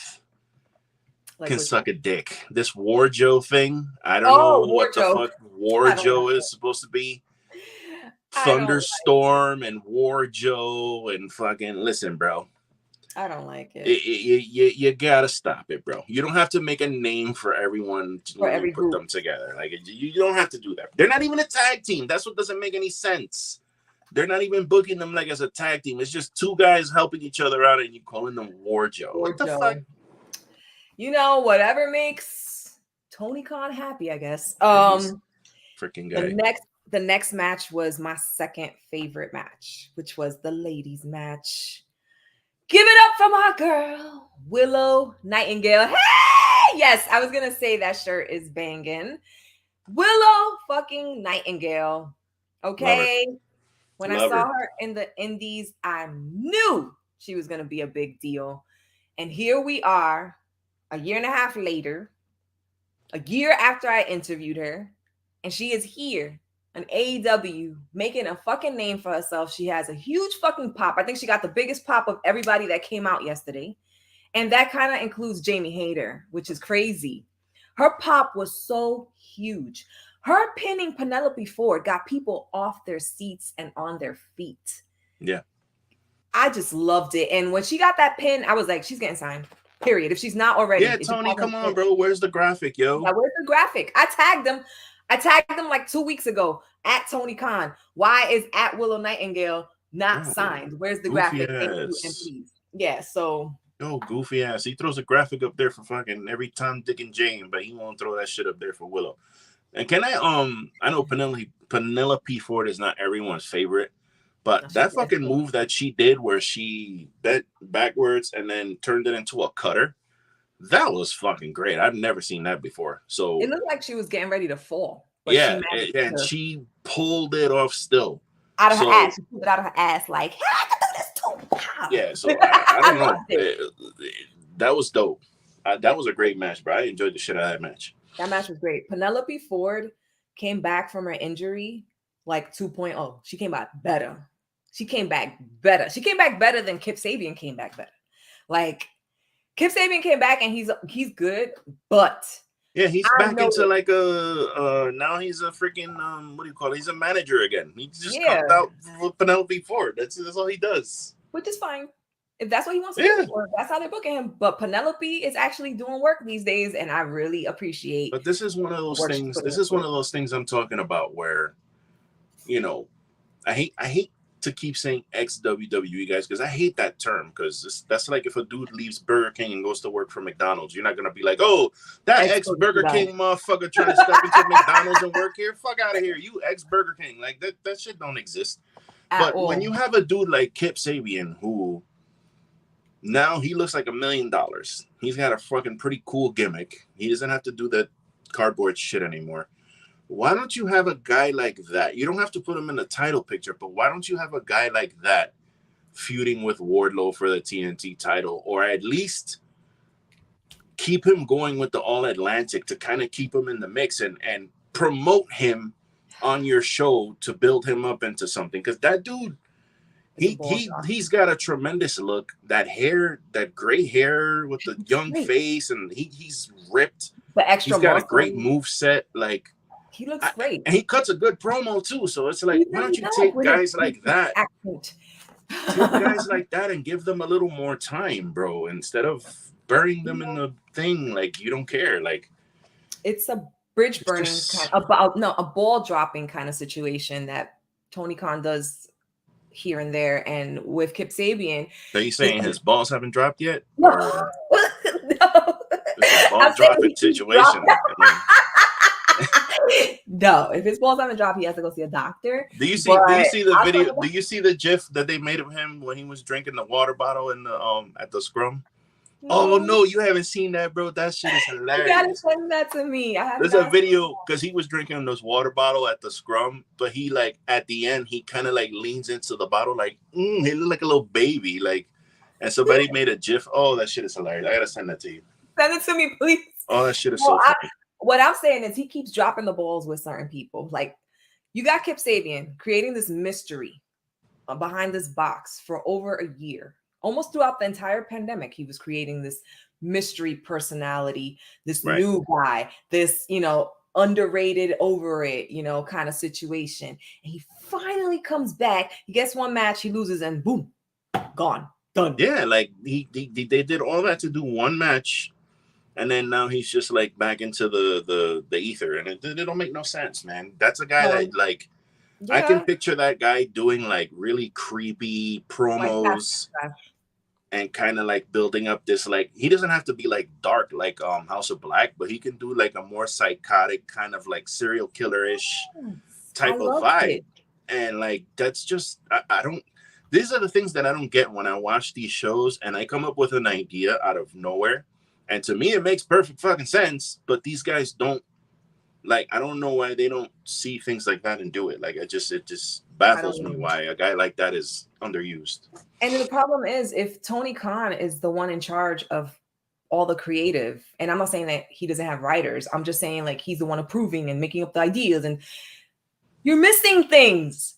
can suck a dick. This War Joe thing, I don't know what the fuck War Joe is supposed to be. Thunderstorm and War Joe and fucking, listen, bro. I don't like it. You gotta stop it, bro. You don't have to make a name for everyone to put them together. Like, you don't have to do that. They're not even a tag team. That's what doesn't make any sense. They're not even booking them like as a tag team. It's just two guys helping each other out, and you calling them War Joe. What the fuck? Whatever makes Tony Khan happy, I guess. Freaking guy. The next match was my second favorite match, which was the ladies' match. Give it up for my girl, Willow Nightingale. Hey! Yes, I was going to say that shirt is banging. Willow fucking Nightingale. Okay? When I saw her in the indies, I knew she was going to be a big deal. And here we are, a year and a half later, a year after I interviewed her, and she is here on AEW, making a fucking name for herself. She has a huge fucking pop. I think she got the biggest pop of everybody that came out yesterday. And that kind of includes Jamie Hayter, which is crazy. Her pop was so huge. Her pinning Penelope Ford got people off their seats and on their feet. Yeah. I just loved it. And when she got that pin, I was like, she's getting signed. Period. If she's not already. Yeah, Tony, come on, bro. Where's the graphic, yo? Yeah, where's the graphic? I tagged them like 2 weeks ago at Tony Khan. Why is at Willow Nightingale not signed? Where's the graphic? Thank you, and please. Yeah, so. Yo, goofy ass. He throws a graphic up there for fucking every Tom, Dick, and Jane, but he won't throw that shit up there for Willow. And can I know Penelope Ford is not everyone's favorite, but that fucking move that she did where she bent backwards and then turned it into a cutter, that was fucking great. I've never seen that before. So it looked like she was getting ready to fall. But she pulled it off still. Out of her ass. She pulled it out of her ass like, hey, I can do this too. Yeah, so I don't know. That was dope. That was a great match, bro. I enjoyed the shit out of that match. That match was great. Penelope Ford came back from her injury like 2.0. She came back better. She came back better than Kip Sabian came back better. Like, Kip Sabian came back and he's good, but yeah, he's back into like now he's a freaking what do you call it? He's a manager again. He just comes out with Penelope Ford. That's all he does. Which is fine. If that's what he wants to do, or that's how they're booking him. But Penelope is actually doing work these days, and I really appreciate. But this is one of those things. This is one of those things I'm talking about where, I hate to keep saying ex-WWE guys, because I hate that term, because that's like if a dude leaves Burger King and goes to work for McDonald's. You're not going to be like, oh, that ex-Burger King motherfucker trying to step into McDonald's and work here. Fuck out of here. You ex-Burger King. Like, that shit don't exist. But when you have a dude like Kip Sabian, who now he looks like $1 million. He's got a fucking pretty cool gimmick. He doesn't have to do that cardboard shit anymore. Why don't you have a guy like that? You don't have to put him in the title picture, but why don't you have a guy like that feuding with Wardlow for the TNT title, or at least keep him going with the All Atlantic to kind of keep him in the mix and promote him on your show to build him up into something? Because that dude, he's got a tremendous look. That hair, that gray hair with the young face, and he's ripped. The extra he's got a great move set. Like, he looks great. And he cuts a good promo too. So it's like, why don't you take guys like that? Take guys like that and give them a little more time, bro, instead of burying them in the thing like you don't care. Like, it's a bridge burning a ball dropping kind of situation that Tony Khan does here and there. And with Kip Sabian, are you saying his balls haven't dropped yet? No, no. It's a ball dropping situation. No, if his balls haven't dropped, he has to go see a doctor. Do you see the I'll video? talk about- Do you see the GIF that they made of him when he was drinking the water bottle in the at the scrum? Oh no, you haven't seen that, bro. That shit is hilarious. You gotta send that to me. There's a video because he was drinking this water bottle at the scrum, but he like at the end he kind of like leans into the bottle like he looked like a little baby, like. And somebody made a GIF. Oh, that shit is hilarious. I gotta send that to you. Send it to me, please. Oh, that shit is so funny. What I'm saying is he keeps dropping the balls with certain people. Like you got Kip Sabian creating this mystery behind this box for over a year. Almost throughout the entire pandemic, he was creating this mystery personality, this new guy, this, underrated over it, kind of situation. And he finally comes back. He gets one match, he loses, and boom, gone. Done. Yeah, like they did all that to do one match. And then now he's just like back into the ether, and it don't make no sense, man. That's a guy that like I can picture that guy doing like really creepy promos and kind of like building up this like he doesn't have to be like dark like House of Black, but he can do like a more psychotic kind of like serial killer-ish type of vibe. It. And like that's just I don't. These are the things that I don't get when I watch these shows, and I come up with an idea out of nowhere. And to me, it makes perfect fucking sense. But these guys don't like. I don't know why they don't see things like that and do it. Like it just baffles me why a guy like that is underused. And the problem is, if Tony Khan is the one in charge of all the creative, and I'm not saying that he doesn't have writers. I'm just saying like he's the one approving and making up the ideas, and you're missing things.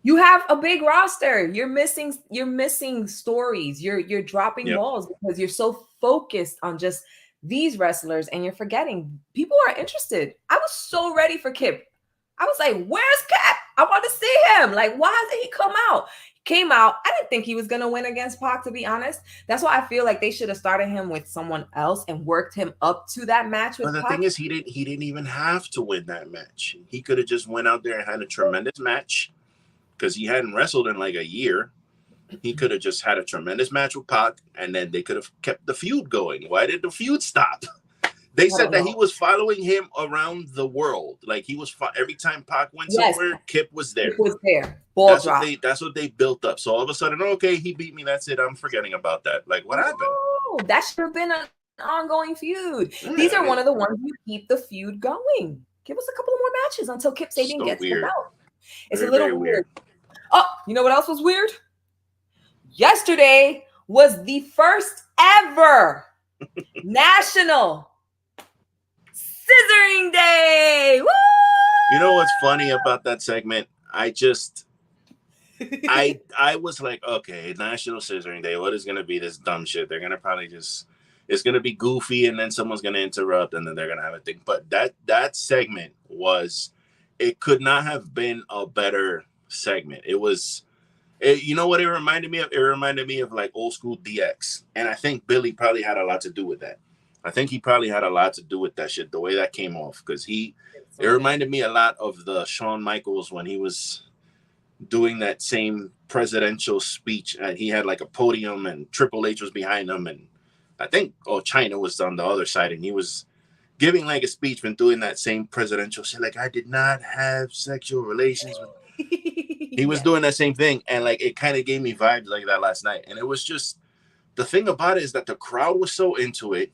You have a big roster. You're missing stories. You're dropping balls because you're so focused on just these wrestlers and you're forgetting people are interested. I was so ready for Kip. I was like, where's Kip? I want to see him. Like, why hasn't he come out? He came out. I didn't think he was going to win against Pac, to be honest. That's why I feel like they should have started him with someone else and worked him up to that match with Pac. But the thing is, he didn't even have to win that match. He could have just went out there and had a tremendous match. Because he hadn't wrestled in like a year. He could have just had a tremendous match with Pac, and then they could have kept the feud going. Why did the feud stop? They said that he was following him around the world. Like he was every time Pac went somewhere, Kip was there. Kip was there. That's what they built up. So all of a sudden, okay, he beat me. That's it. I'm forgetting about that. Like what happened? Oh, that should have been an ongoing feud. These are one of the ones you keep the feud going. Give us a couple of more matches until Kip Sabian gets the belt. It's a little weird. Oh, you know what else was weird? Yesterday was the first ever National Scissoring Day. Woo! You know what's funny about that segment? I was like, okay, National Scissoring Day. What is going to be this dumb shit? They're going to probably it's going to be goofy, and then someone's going to interrupt, and then they're going to have a thing. But that segment it could not have been a better segment. You know what it reminded me of? It reminded me of like old school DX. And I think Billy probably had a lot to do with that. I think he probably had a lot to do with that shit, the way that came off. Because it reminded me a lot of the Shawn Michaels when he was doing that same presidential speech. And he had like a podium and Triple H was behind him. And I think China was on the other side. And he was giving like a speech when doing that same presidential shit. Like, I did not have sexual relations with... He was doing that same thing, and like it kind of gave me vibes like that last night. And it was just the thing about it is that the crowd was so into it.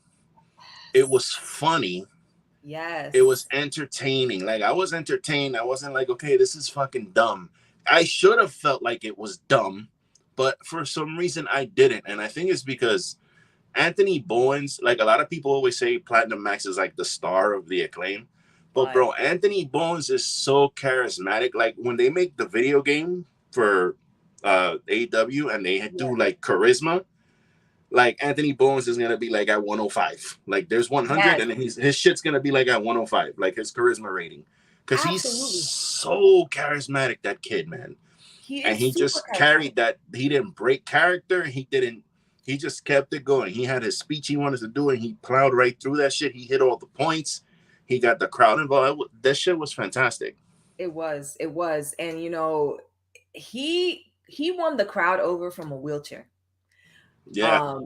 It was funny. Yes. It was entertaining. Like I was entertained. I wasn't like, okay, this is fucking dumb. I should have felt like it was dumb, but for some reason I didn't. And I think it's because Anthony Bowens, like a lot of people always say Platinum Max is like the star of the Acclaim. But bro, Anthony Bowens is so charismatic. Like when they make the video game for AEW and they do like charisma, like Anthony Bowens is gonna be like at 105. Like there's 100 and his shit's gonna be like at 105, like his charisma rating. Because he's so charismatic, that kid, man. He just carried that. He didn't break character. He just kept it going. He had his speech he wanted to do and he plowed right through that shit. He hit all the points. He got the crowd involved. That shit was fantastic. It was. And he won the crowd over from a wheelchair. Yeah.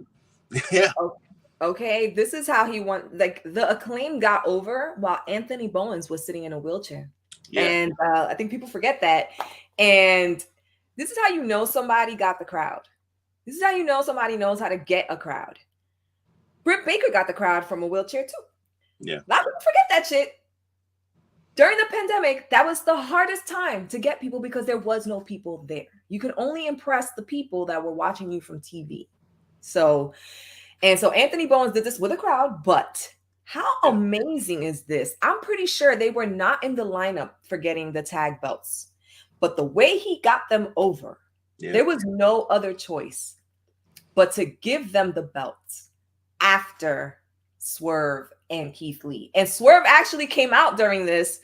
Yeah. Okay, this is how he won. Like the Acclaim got over while Anthony Bowens was sitting in a wheelchair, and I think people forget that. And this is how you know somebody got the crowd. This is how you know somebody knows how to get a crowd. Britt Baker got the crowd from a wheelchair too. Yeah, a lot of people forget that shit. During the pandemic, that was the hardest time to get people because there was no people there. You could only impress the people that were watching you from TV. So Anthony Bowens did this with a crowd, but how amazing is this? I'm pretty sure they were not in the lineup for getting the tag belts, but the way he got them over, there was no other choice but to give them the belts after Swerve and Keith Lee. And Swerve actually came out during this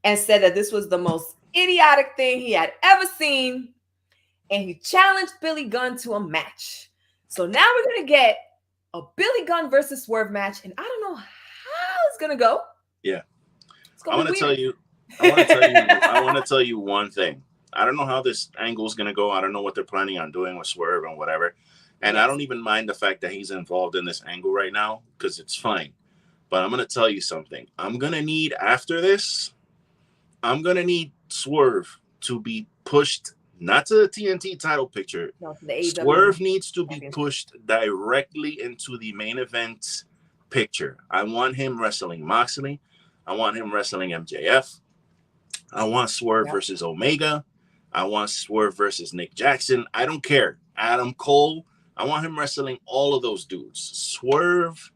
and said that this was the most idiotic thing he had ever seen. And he challenged Billy Gunn to a match. So now we're going to get a Billy Gunn versus Swerve match. And I don't know how it's going to go. Yeah. I want to tell you one thing. I don't know how this angle is going to go. I don't know what they're planning on doing with Swerve and whatever. And I don't even mind the fact that he's involved in this angle right now because it's fine. But I'm going to tell you something. After this, I'm going to need Swerve to be pushed, not to the TNT title picture. No, to the AEW. Swerve needs to be pushed directly into the main event picture. I want him wrestling Moxley. I want him wrestling MJF. I want Swerve versus Omega. I want Swerve versus Nick Jackson. I don't care. Adam Cole. I want him wrestling all of those dudes. Swerve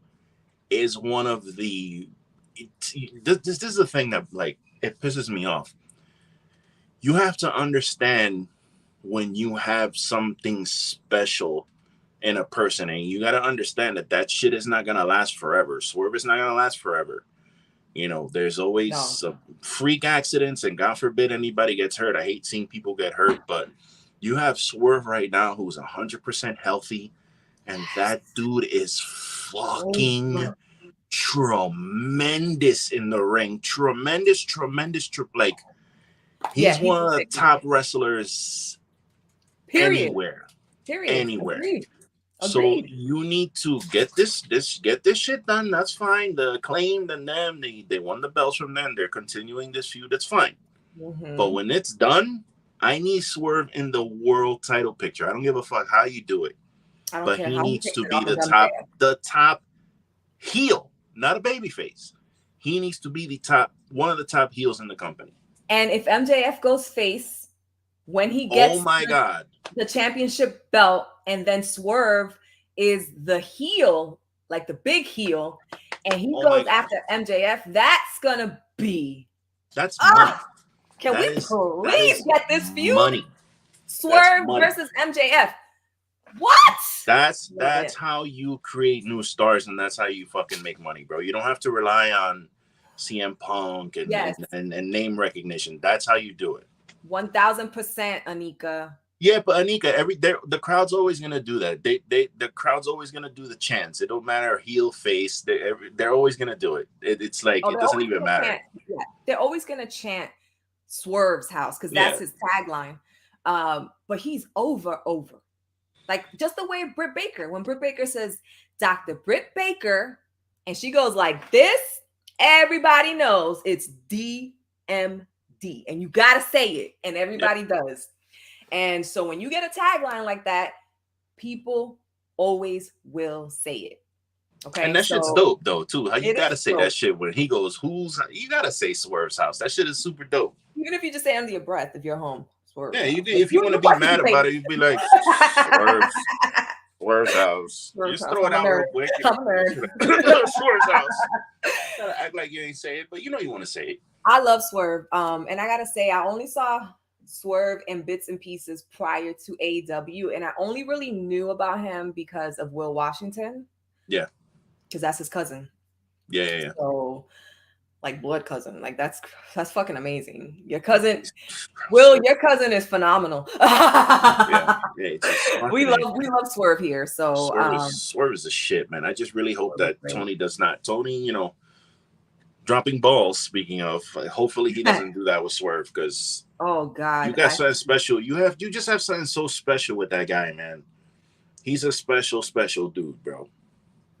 is one of the... This is the thing that, like, it pisses me off. You have to understand when you have something special in a person, and you got to understand that shit is not going to last forever. Swerve is not going to last forever. You know, there's always some freak accidents, and God forbid anybody gets hurt. I hate seeing people get hurt, but you have Swerve right now who's 100% healthy, and that dude is fucking tremendous in the ring. Tremendous. Like, he's one of the top wrestlers anywhere. Agreed. So you need to get this shit done. That's fine. The Acclaim and them, they won the belts from them. They're continuing this feud. That's fine. Mm-hmm. But when it's done, I need Swerve in the world title picture. I don't give a fuck how you do it. But he needs to be the top heel, not a babyface. He needs to be one of the top heels in the company. And if MJF goes face, when he gets the championship belt, and then Swerve is the heel, like the big heel, and he goes after MJF, that's gonna be money. Can we please get this feud? Money. Swerve versus MJF. What? That's how you create new stars, and that's how you fucking make money, bro. You don't have to rely on CM Punk and name recognition. That's how you do it. 1000%, Anika. Yeah, but Anika, the crowd's always gonna do that. The crowd's always gonna do the chants. It don't matter heel, face. They're always gonna do it. It's like it doesn't even matter. They're always gonna chant Swerve's house because that's his tagline. But he's over. Like just the way Britt Baker, when Britt Baker says Dr. Britt Baker, and she goes like this, everybody knows it's DMD, and you gotta say it, and everybody does. And so when you get a tagline like that, people always will say it. Okay. And that shit's dope though, too. How you gotta say that shit when he goes, you gotta say Swerve's house. That shit is super dope. Even if you just say under your breath, if you're home. Swerve. Yeah, if you want to be mad about it, you'd be like, Swerve's house. Just throw it out real quick. Swerve's house. Gotta act like you ain't say it, but you know you want to say it. I love Swerve. And I gotta say, I only saw Swerve in bits and pieces prior to AEW, and I only really knew about him because of Will Washington. Yeah, because that's his cousin. Yeah. So, like blood cousin, like that's fucking amazing. Your cousin, Will, your cousin is phenomenal. We love Swerve here. So Swerve is a shit, man. I just really hope that Tony does not. Tony, you know, dropping balls. Speaking of, hopefully he doesn't do that with Swerve because. Oh God! You got something special. You just have something so special with that guy, man. He's a special dude, bro.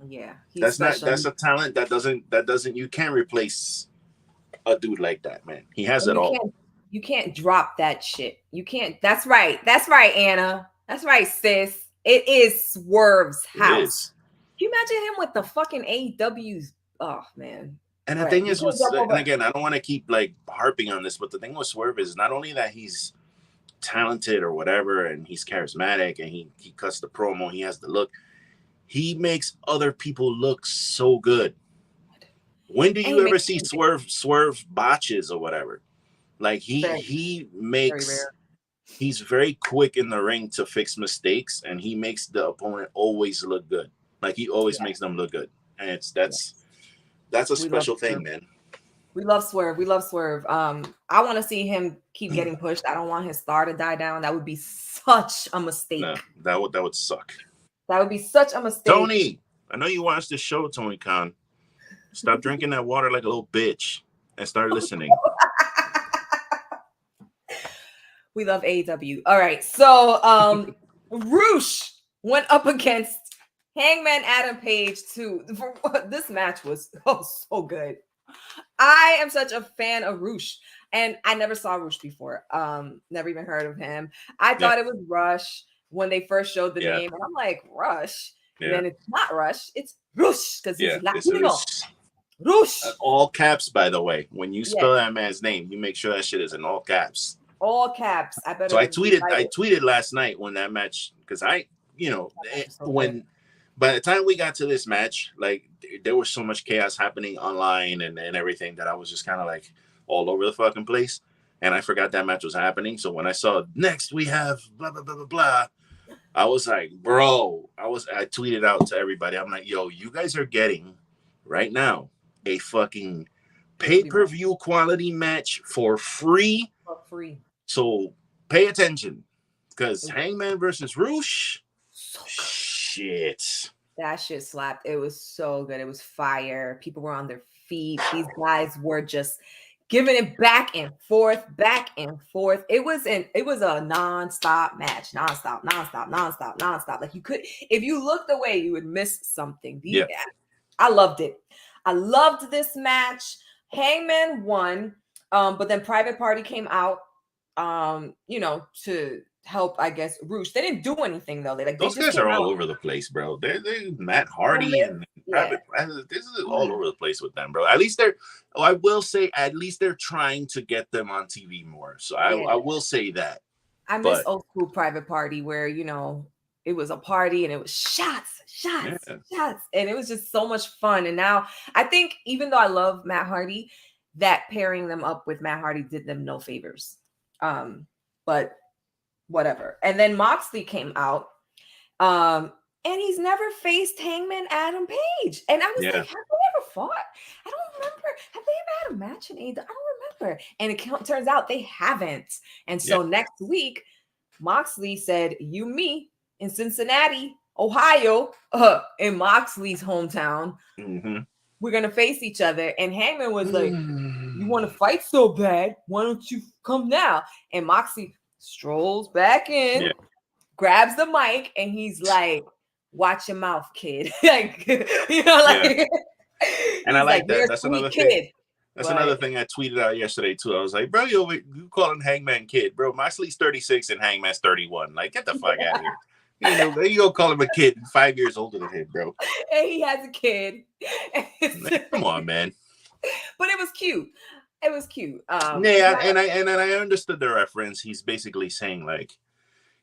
Yeah, he's that's a talent that doesn't you can't replace a dude like that, man. He has it all. You can't drop that shit. You can't. That's right. That's right, Anna. That's right, sis. It is Swerve's house. It is. Can you imagine him with the fucking AEW's? Oh man. And the thing is, and again, I don't want to keep like harping on this, but the thing with Swerve is not only that he's talented or whatever, and he's charismatic, and he cuts the promo, he has the look. He makes other people look so good. When do you ever see Swerve botches or whatever? Like he makes, he's very quick in the ring to fix mistakes, and he makes the opponent always look good. Like he always makes them look good, and that's a special thing, man. We love Swerve. We love Swerve. I want to see him keep getting pushed. I don't want his star to die down. That would be such a mistake. No, that would suck. That would be such a mistake. Tony, I know you watched this show, Tony Khan. Stop drinking that water like a little bitch and start listening. We love AEW. All right. So Roosh went up against Hangman Adam Page too. This match was so good. I am such a fan of Roosh, and I never saw Roosh before. Never even heard of him. I thought it was Rush when they first showed the name, and I'm like, Rush. And then it's not Rush, it's Roosh because he's Latino. Roosh. All caps, by the way. When you spell that man's name, you make sure that shit is in all caps. All caps. I better. So I tweeted last night when that match, because when by the time we got to this match, like there was so much chaos happening online and everything that I was just kind of like all over the fucking place, and I forgot that match was happening. So when I saw next we have blah blah blah blah blah, I was like, bro, I tweeted out to everybody. I'm like, yo, you guys are getting right now a fucking pay-per-view quality match for free. For free. So pay attention, because Hangman versus Roosh, shit. That shit slapped. It was so good. It was fire. People were on their feet. These guys were just giving it back and forth. It was a non-stop match. Non-stop. Like you could, if you looked away, you would miss something. I loved it. I loved this match. Hangman won, but then Private Party came out, to help, I guess, Roosh. They didn't do anything though. Those guys are all over the place, bro. They're Matt Hardy and Private. This is all over the place with them, bro. At least I will say, at least they're trying to get them on TV more. So I will say that. I miss old school Private Party where it was a party and it was shots, and it was just so much fun. And now I think, even though I love Matt Hardy, that pairing them up with Matt Hardy did them no favors. But whatever. And then Moxley came out, and he's never faced Hangman Adam Page. And I was like, have they ever fought? I don't remember. Have they ever had a match in AEW? I don't remember. And it turns out they haven't. And so next week, Moxley said, you, me, in Cincinnati, Ohio, in Moxley's hometown, we're going to face each other. And Hangman was like, you want to fight so bad? Why don't you come now? And Moxley strolls back in, grabs the mic, and he's like, watch your mouth, kid. Like, And I like that. That's another thing. That's another thing I tweeted out yesterday too. I was like, bro, you calling Hangman kid, bro? Moxley's 36 and Hangman's 31. Like, get the fuck out of here. There you go, call him a kid, 5 years older than him, bro. And he has a kid. Man, come on, man. But it was cute. It was cute. And I understood the reference. He's basically saying like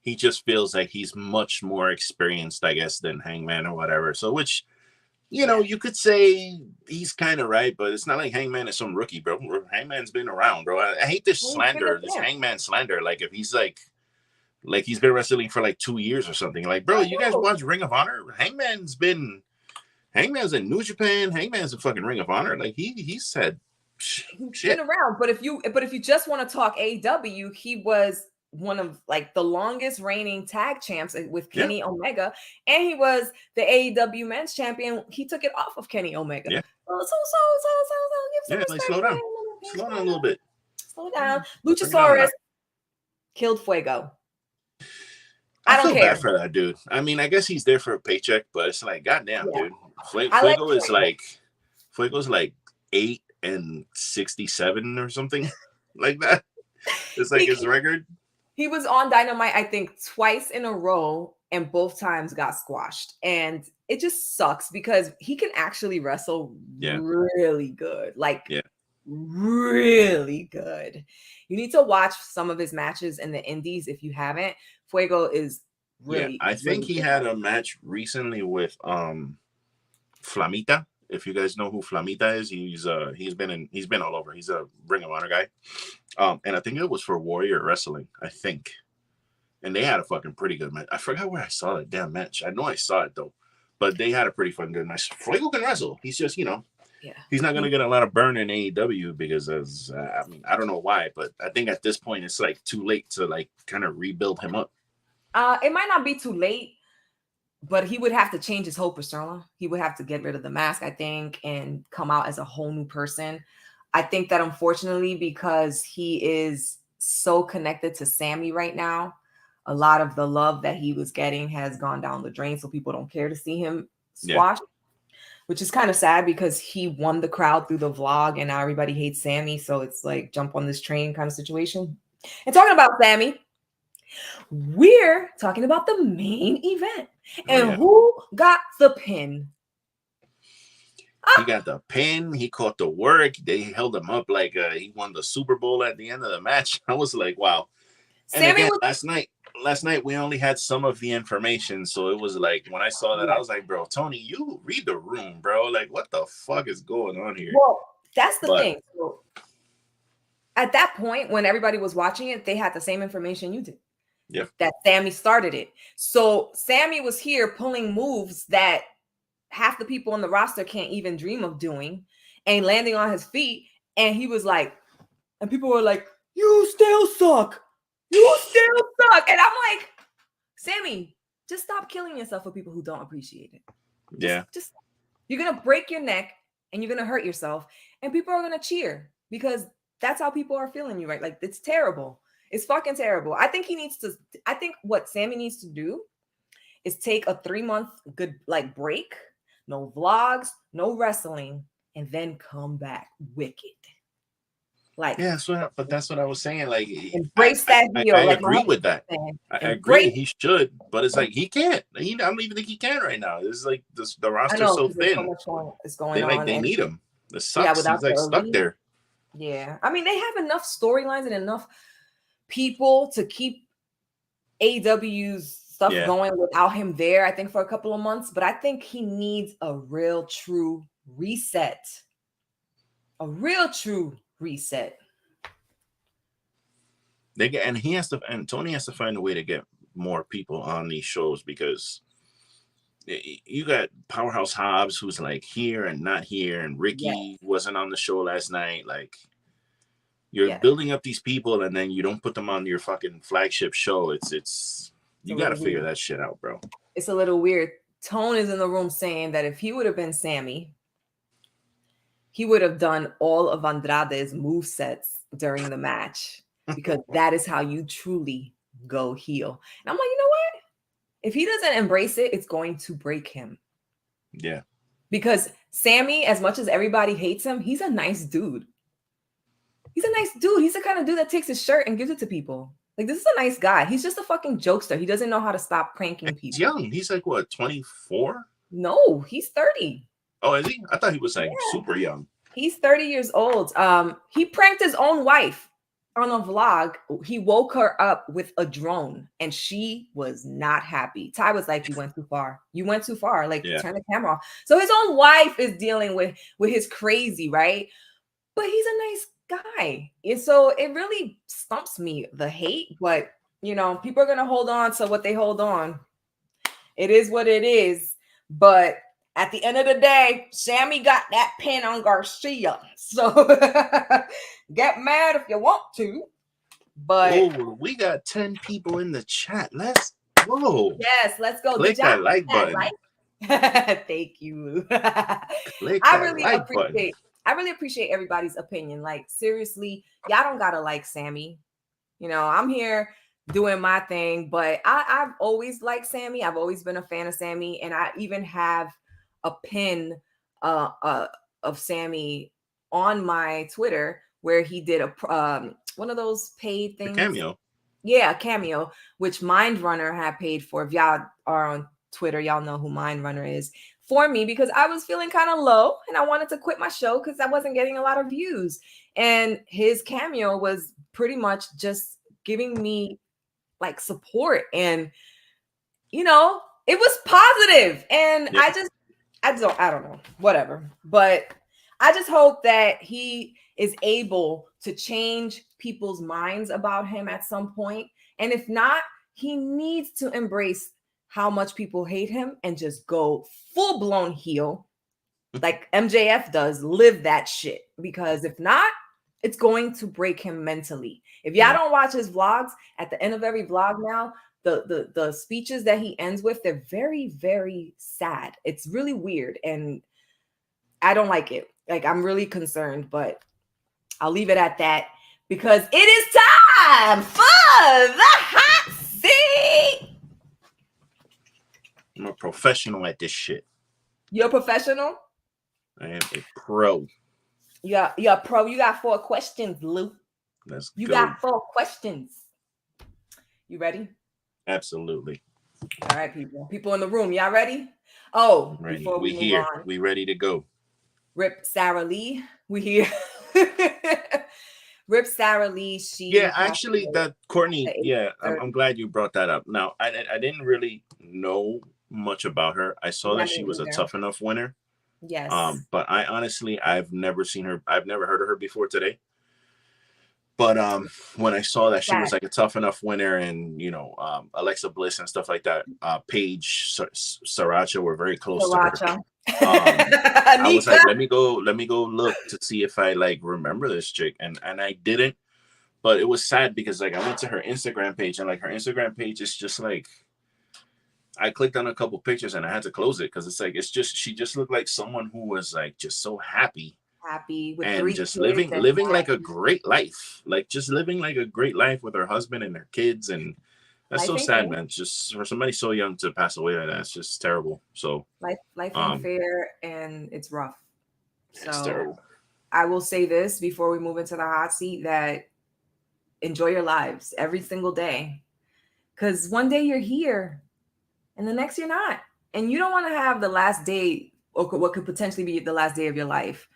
he just feels like he's much more experienced, I guess, than Hangman or whatever. So which, you could say he's kind of right, but it's not like Hangman is some rookie, bro. Hangman's been around, bro. I hate this slander, this Hangman slander. Like if he's like he's been wrestling for like 2 years or something. Like, bro, you guys watch Ring of Honor? Hangman's in New Japan. Hangman's in fucking Ring of Honor. Like he said, he's been around. But if you just want to talk AEW, he was one of like the longest reigning tag champs with Kenny Omega, and he was the AEW men's champion. He took it off of Kenny Omega. Yeah. So like slow down a little bit. Slow down. Luchasaurus killed Fuego. I don't feel care. bad for that dude. I mean, I guess he's there for a paycheck, but it's like, goddamn, dude. Fuego is like Fuego's like 8-67 or something like that. It's like his record. He was on Dynamite, I think, twice in a row, and both times got squashed. And it just sucks because he can actually wrestle really good. Like, really good. You need to watch some of his matches in the indies if you haven't. Fuego is really I think really he had a match recently with Flamita. If you guys know who Flamita is, he's been all over. He's a Ring of Honor guy. And I think it was for Warrior Wrestling, I think. And they had a fucking pretty good match. I forgot where I saw that damn match. I know I saw it though. But they had a pretty fun good match. Fuego can wrestle. He's just, he's not gonna get a lot of burn in AEW because I don't know why, but I think at this point it's like too late to like kind of rebuild him up. It might not be too late, but he would have to change his whole persona. He would have to get rid of the mask, I think, and come out as a whole new person. I think that unfortunately, because he is so connected to Sammy right now, a lot of the love that he was getting has gone down the drain. So people don't care to see him squash, which is kind of sad because he won the crowd through the vlog and now everybody hates Sammy. So it's like jump on this train kind of situation. And talking about Sammy, we're talking about the main event. And who got the pin? He got the pin. He caught the work. They held him up like he won the Super Bowl at the end of the match. I was like, wow. And Sammy again, last night we only had some of the information. So it was like, when I saw that, I was like, bro, Tony, you read the room, bro. Like, what the fuck is going on here? Well, that's the thing. So, at that point, when everybody was watching it, they had the same information you did. Yeah. That Sammy started it. So Sammy was here pulling moves that half the people on the roster can't even dream of doing and landing on his feet. And he was like, and people were like, you still suck. You still suck. And I'm like, Sammy, just stop killing yourself for people who don't appreciate it. Just you're going to break your neck and you're going to hurt yourself and people are going to cheer because that's how people are feeling you, right? Like, it's terrible. It's fucking terrible. I think what Sammy needs to do is take a 3-month good break, no vlogs, no wrestling, and then come back wicked. Like, but that's what I was saying. Like, embrace that deal. I agree with that. I agree he should, but it's like he can't. I don't even think he can right now. It's like the roster's so thin. So much is going on. They need him. This sucks. He's like stuck there. Yeah, I mean, they have enough storylines and enough people to keep AEW's stuff going without him there, I think, for a couple of months. But I think he needs a real true reset. And Tony has to find a way to get more people on these shows because you got Powerhouse Hobbs who's like here and not here, and Ricky wasn't on the show last night. Like, you're building up these people and then you don't put them on your fucking flagship show. It's you got to figure that shit out, bro. It's a little weird. Tone is in the room saying that if he would have been Sammy, he would have done all of Andrade's movesets during the match because that is how you truly go heel. And I'm like, you know what? If he doesn't embrace it, it's going to break him. Yeah. Because Sammy, as much as everybody hates him, he's a nice dude. He's a nice dude. He's the kind of dude that takes his shirt and gives it to people. Like, this is a nice guy. He's just a fucking jokester. He doesn't know how to stop pranking people. He's young. He's like, what, 24? No, he's 30. Oh, is he? I thought he was like super young. He's 30 years old. He pranked his own wife on a vlog. He woke her up with a drone and she was not happy. Ty was like, you went too far. You went too far. Like, turn the camera off. So his own wife is dealing with his crazy, right? But he's a nice guy. And so it really stumps me, the hate. But, people are going to hold on to what they hold on. It is what it is. But at the end of the day, Sammy got that pin on Garcia. So get mad if you want to. But we got 10 people in the chat. Let's go. Yes, let's go. Click that like button. Thank you. I really appreciate everybody's opinion. Like, seriously, y'all don't gotta like Sammy. I'm here doing my thing, but I've always liked Sammy. I've always been a fan of Sammy, and I even have a pin of Sammy on my Twitter where he did a one of those paid things. A cameo. Yeah, a cameo, which Mind Runner had paid for. If y'all are on Twitter, y'all know who Mind Runner is, for me, because I was feeling kind of low and I wanted to quit my show because I wasn't getting a lot of views. And his cameo was pretty much just giving me like support, and you know, it was positive. And Yeah. I don't know, whatever. But I just hope that he is able to change people's minds about him at some point. And if not, he needs to embrace how much people hate him and just go full blown heel like MJF does. Live that shit, because if not, it's going to break him mentally. If y'all don't watch his vlogs, at the end of every vlog now, the speeches that he ends with, they're very, very sad. It's really weird, and I don't like it. Like, I'm really concerned, but I'll leave it at that, because it is time for the hot seat. I'm a professional at this shit. You're a professional? I am a pro. You're a pro. You got 4 questions, Lou. You got 4 questions. You ready? Absolutely. All right, people in the room, y'all ready? Oh, ready. Before we move here. on, We ready to go. Rip Sarah Lee. We here. Rip Sarah Lee. Actually, that Courtney. Yeah, I'm glad you brought that up. Now, I didn't really know much about her. I saw that she was a Tough Enough winner. Yes. But I've never seen her. I've never heard of her before today. But when I saw that she was like a Tough Enough winner, and you know, Alexa Bliss and stuff like that, Paige Sriracha were very close to her. I was like, let me go look to see if I like remember this chick, and I didn't. But it was sad because like I went to her Instagram page, and like her Instagram page is just like, I clicked on a couple pictures and I had to close it because it's like, she just looked like someone who was like just so happy with and just living like a great life, like just living like a great life with her husband and her kids. And that's so sad, man. Just for somebody so young to pass away like that, it's just terrible. So life ain't fair, and it's rough. It's terrible. I will say this before we move into the hot seat, that enjoy your lives every single day, because one day you're here and the next you're not. And you don't want to have the last day, or what could potentially be the last day of your life,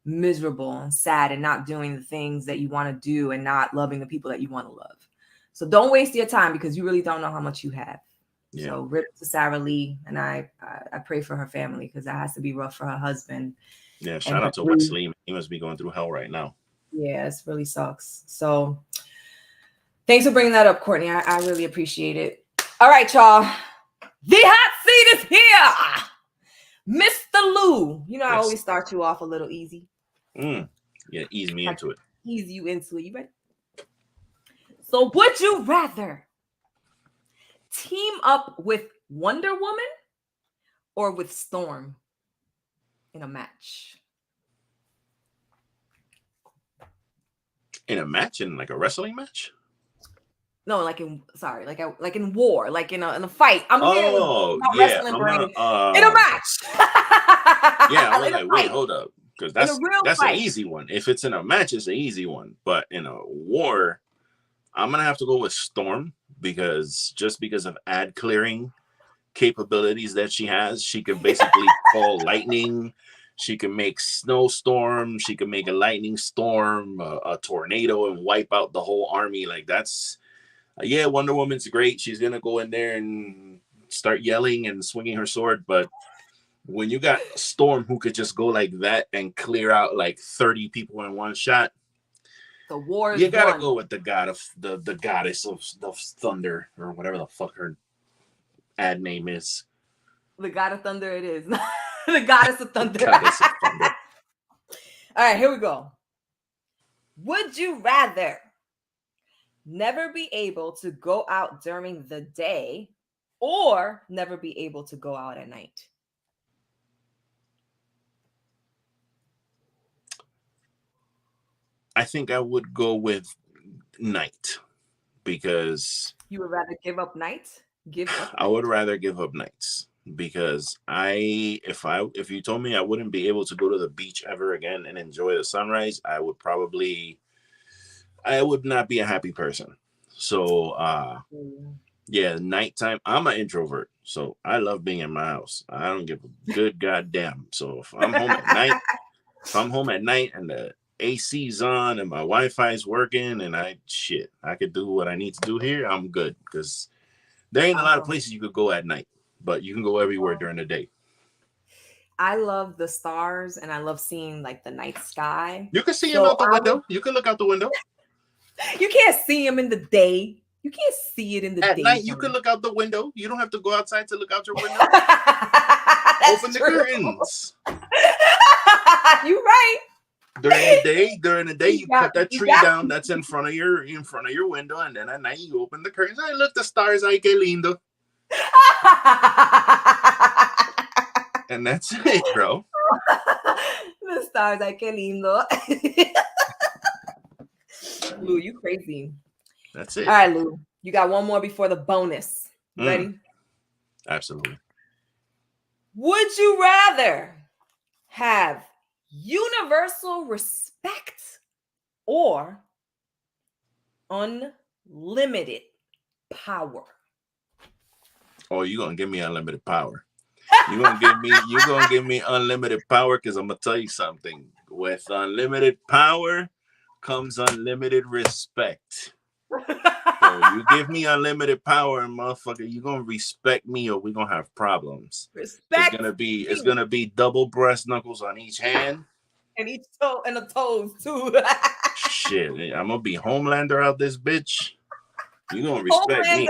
miserable and sad and not doing the things that you want to do and not loving the people that you want to love. So don't waste your time, because you really don't know how much you have. Yeah. So rip to Sarah Lee, and I pray for her family, because that has to be rough for her husband. Yeah, shout out to Wesley. He must be going through hell right now. Yeah, it really sucks. So thanks for bringing that up, Courtney. I really appreciate it. All right, y'all. The hot seat is here. Mr. Lou. You know, I always start you off a little easy. Yeah, ease me into it. Ease you into it. You ready? So would you rather team up with Wonder Woman or with Storm in a match? In a match? In like a wrestling match? No, like in war, like in a fight. I'm wrestling brain. In a match. Yeah, I was like, wait, hold up, because that's an easy one. If it's in a match, it's an easy one. But in a war, I'm gonna have to go with Storm, because of ad clearing capabilities that she has. She can basically call lightning. She can make snowstorm. She can make a lightning storm, a tornado, and wipe out the whole army. Like that's. Yeah, Wonder Woman's great. She's going to go in there and start yelling and swinging her sword. But when you got Storm, who could just go like that and clear out like 30 people in one shot, the war is you got to go with the goddess of thunder, or whatever the fuck her ad name is. The God of Thunder it is. The goddess of thunder. Goddess of thunder. All right, here we go. Would you rather never be able to go out during the day, or never be able to go out at night? I think I would go with night, because you would rather give up nights? I would rather give up nights. because if you told me I wouldn't be able to go to the beach ever again and enjoy the sunrise, I would not be a happy person. So yeah, nighttime. I'm an introvert, so I love being in my house. I don't give a good goddamn. So if I'm home at night and the AC's on and my Wi-Fi is working and I could do what I need to do here, I'm good, because there ain't a lot of places you could go at night, but you can go everywhere during the day. I love the stars and I love seeing like the night sky. You can see them out the window. You can look out the window. You can't see them in the day. You can't see it in the day. At night, you can look out the window. You don't have to go outside to look out your window. Open the curtains. You're right. During the day, you cut that tree down that's in front of your window, and then at night you open the curtains. Hey, look, the stars, ay que lindo. And that's it, bro. The stars, ay que lindo. Lou, you crazy. That's it. All right, Lou. You got one more before the bonus. Ready? Absolutely. Would you rather have universal respect or unlimited power? Oh, you're gonna give me unlimited power. You're gonna give me unlimited power, because I'm gonna tell you something. With unlimited power comes unlimited respect. So you give me unlimited power, and motherfucker, you're gonna respect me or we're gonna have problems. Respect. It's gonna be double breast knuckles on each hand. And each toe and the toes too. Shit, I'm gonna be Homelander out this bitch. You're gonna respect me.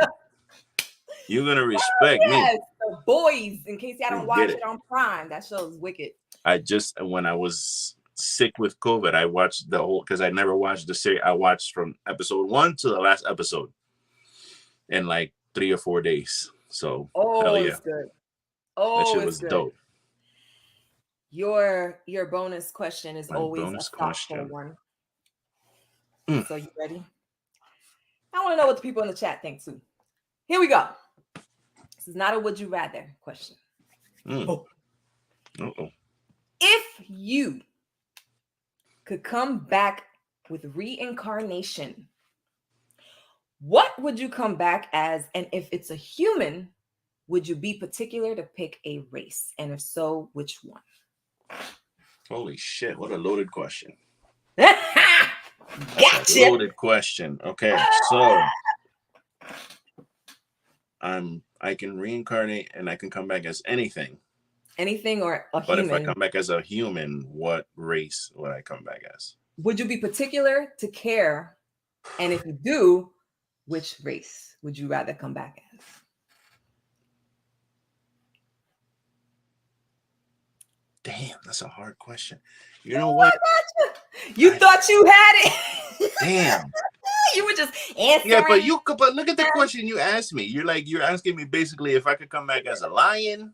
You're gonna respect me. The Boys, in case y'all don't watch it on Prime, that show is wicked. When I was sick with COVID, I watched the whole, because I never watched the series. I watched from episode 1 to the last episode in like 3 or 4 days. So hell yeah, it's good. That shit was dope. Your bonus question is always a thoughtful one. So you ready? I want to know what the people in the chat think too. Here we go. This is not a would you rather question. If you could come back with reincarnation, what would you come back as? And if it's a human, would you be particular to pick a race? And if so, which one? Holy shit, what a loaded question. Gotcha. Loaded question. Okay, so I can reincarnate and I can come back as anything. Anything or a human. But if I come back as a human, what race would I come back as? Would you be particular to care? And if you do, which race would you rather come back as? Damn, that's a hard question. You know what? You thought you had it. Damn. You were just answering. Yeah, but look at the question you asked me. You're asking me basically if I could come back as a lion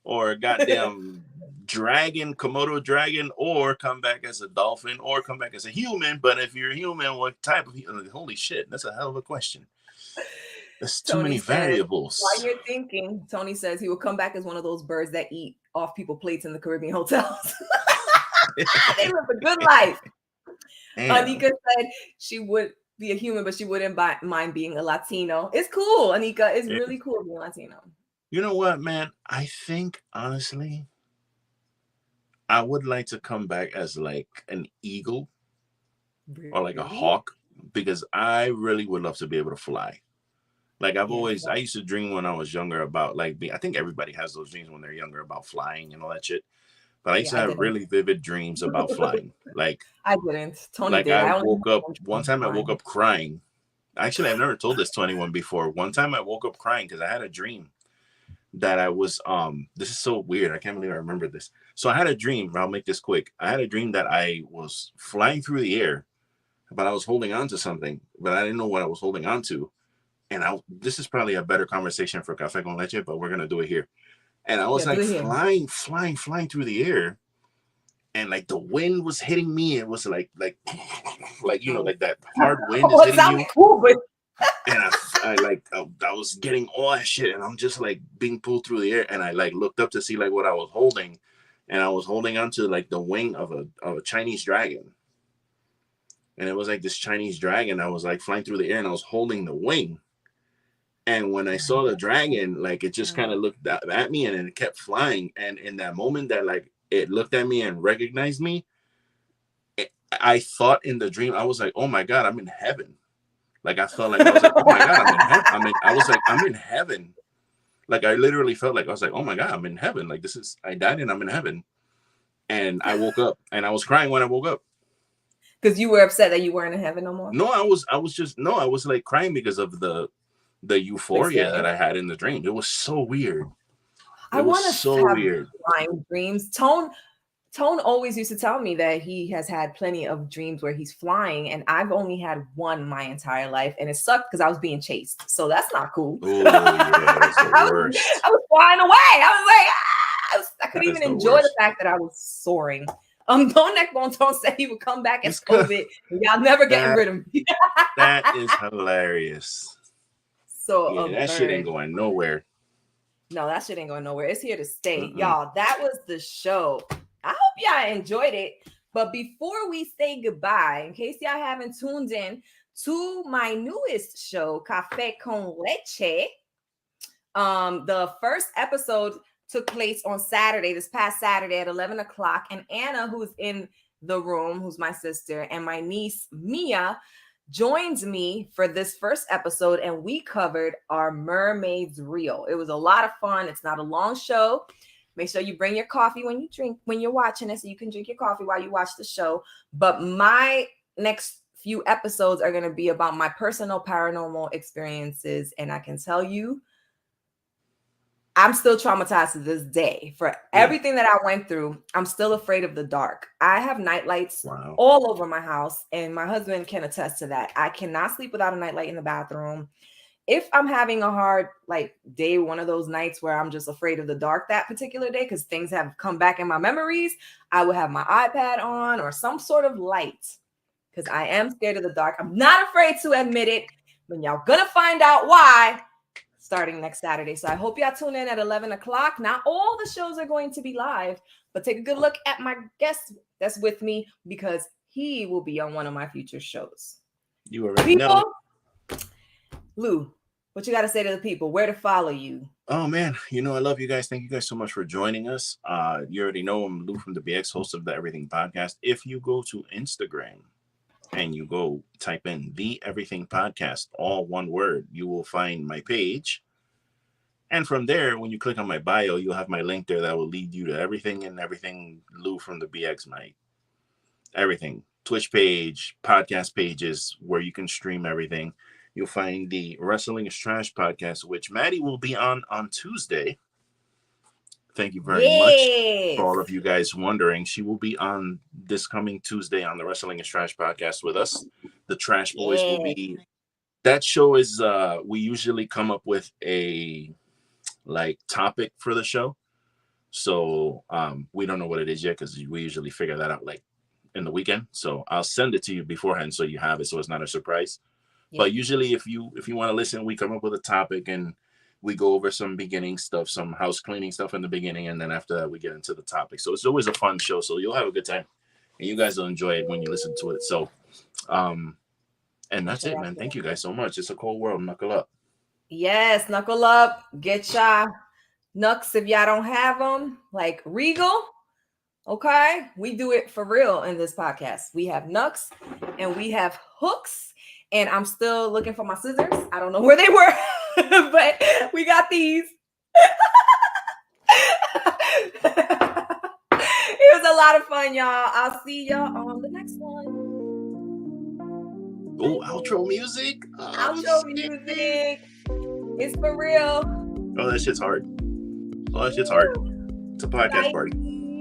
or a goddamn dragon, Komodo dragon, or come back as a dolphin, or come back as a human. But if you're a human, what type of human? Holy shit, that's a hell of a question. There's too many variables. While you're thinking, Tony says he will come back as one of those birds that eat off people's plates in the Caribbean hotels. They live a good life. Anika said she would be a human, but she wouldn't mind being a Latino. It's cool, Anika. It's really cool being Latino. You know what, man? I think, honestly, I would like to come back as like an eagle or like a hawk, because I really would love to be able to fly. Like I used to dream when I was younger about like I think everybody has those dreams when they're younger about flying and all that shit. But I used to have really vivid dreams about flying. Like I didn't. Tony did. I woke up one time. I woke up crying. Actually, I've never told this to anyone before. One time I woke up crying because I had a dream that I was this is so weird. I can't believe I remember this. So I had a dream. I'll make this quick. I had a dream that I was flying through the air, but I was holding on to something, but I didn't know what I was holding on to. And this is probably a better conversation for Café con Leche, but we're gonna do it here. And I was flying through the air, and like the wind was hitting me. It was like you know, like that hard wind is hitting you. Cool, but And I was getting all that shit, and I'm just like being pulled through the air, and I like looked up to see like what I was holding, and I was holding onto like the wing of a Chinese dragon, and it was like this Chinese dragon. I was like flying through the air, and I was holding the wing. And when I saw the dragon, like it just kind of looked at me, and it kept flying. And in that moment that like it looked at me and recognized me, I thought in the dream, I was like, oh my God, I'm in heaven. Like I felt like I was like, oh my God, I'm in heaven. I was like, I'm in heaven. Like I literally felt like I was like, oh my God, I'm in heaven. Like I died and I'm in heaven. And I woke up and I was crying when I woke up. Because you were upset that you weren't in heaven no more? No, I was like crying because of the euphoria that I had in the dream. It was so weird. I want to have weird flying dreams. Tone always used to tell me that he has had plenty of dreams where he's flying, and I've only had one my entire life, and it sucked because I was being chased. So that's not cool. Oh, yeah, that's the worst. I was flying away. I was like, I couldn't even enjoy the fact that I was soaring. Bone Neckbone Tone said he would come back as COVID, and y'all never getting rid of me. That is hilarious. So that shit ain't going nowhere. No, that shit ain't going nowhere. It's here to stay. Y'all, that was the show. I hope y'all enjoyed it. But before we say goodbye, in case y'all haven't tuned in to my newest show, Café con Leche, the first episode took place on Saturday, this past Saturday at 11 o'clock. And Anna, who's in the room, who's my sister, and my niece, Mia, joined me for this first episode, and we covered our Mermaids Reel. It was a lot of fun. It's not a long show. Make sure you bring your coffee when you're watching it, so you can drink your coffee while you watch the show. But my next few episodes are going to be about my personal paranormal experiences. And I can tell you, I'm still traumatized to this day for everything that I went through. I'm still afraid of the dark. I have night lights all over my house, and my husband can attest to that. I cannot sleep without a nightlight in the bathroom. If I'm having a hard day, one of those nights where I'm just afraid of the dark that particular day, because things have come back in my memories, I will have my iPad on or some sort of light, because I am scared of the dark. I'm not afraid to admit it, but y'all gonna find out why starting next Saturday. So I hope y'all tune in at 11 o'clock. Not all the shows are going to be live, but take a good look at my guest that's with me, because he will be on one of my future shows. You already know. Lou, what you got to say to the people? Where to follow you? Oh, man. I love you guys. Thank you guys so much for joining us. You already know I'm Lou from the BX, host of the Everything Podcast. If you go to Instagram and you go type in the Everything Podcast, all one word, you will find my page. And from there, when you click on my bio, you'll have my link there that will lead you to everything Lou from the BX, my everything. Twitch page, podcast pages, where you can stream everything. You'll find the Wrestling is Trash podcast, which Maddie will be on Tuesday. Thank you very much for all of you guys wondering. She will be on this coming Tuesday on the Wrestling is Trash podcast with us. The Trash Boys will be. That show is, we usually come up with a topic for the show. So we don't know what it is yet, because we usually figure that out in the weekend. So I'll send it to you beforehand so you have it, so it's not a surprise. But usually if you want to listen, we come up with a topic and we go over some beginning stuff, some house cleaning stuff in the beginning, and then after that we get into the topic. So it's always a fun show, so you'll have a good time and you guys will enjoy it when you listen to it. So and that's it, man. Thank you guys so much. It's a cold world. Knuckle up. Yes, knuckle up. Get y'all knucks if y'all don't have them, like Regal. Okay, we do it for real in this podcast. We have knucks and we have hooks. And I'm still looking for my scissors. I don't know where they were, but we got these. It was a lot of fun, y'all. I'll see y'all on the next one. Oh, outro music. Outro music. It's for real. Oh, that shit's hard. It's a podcast party.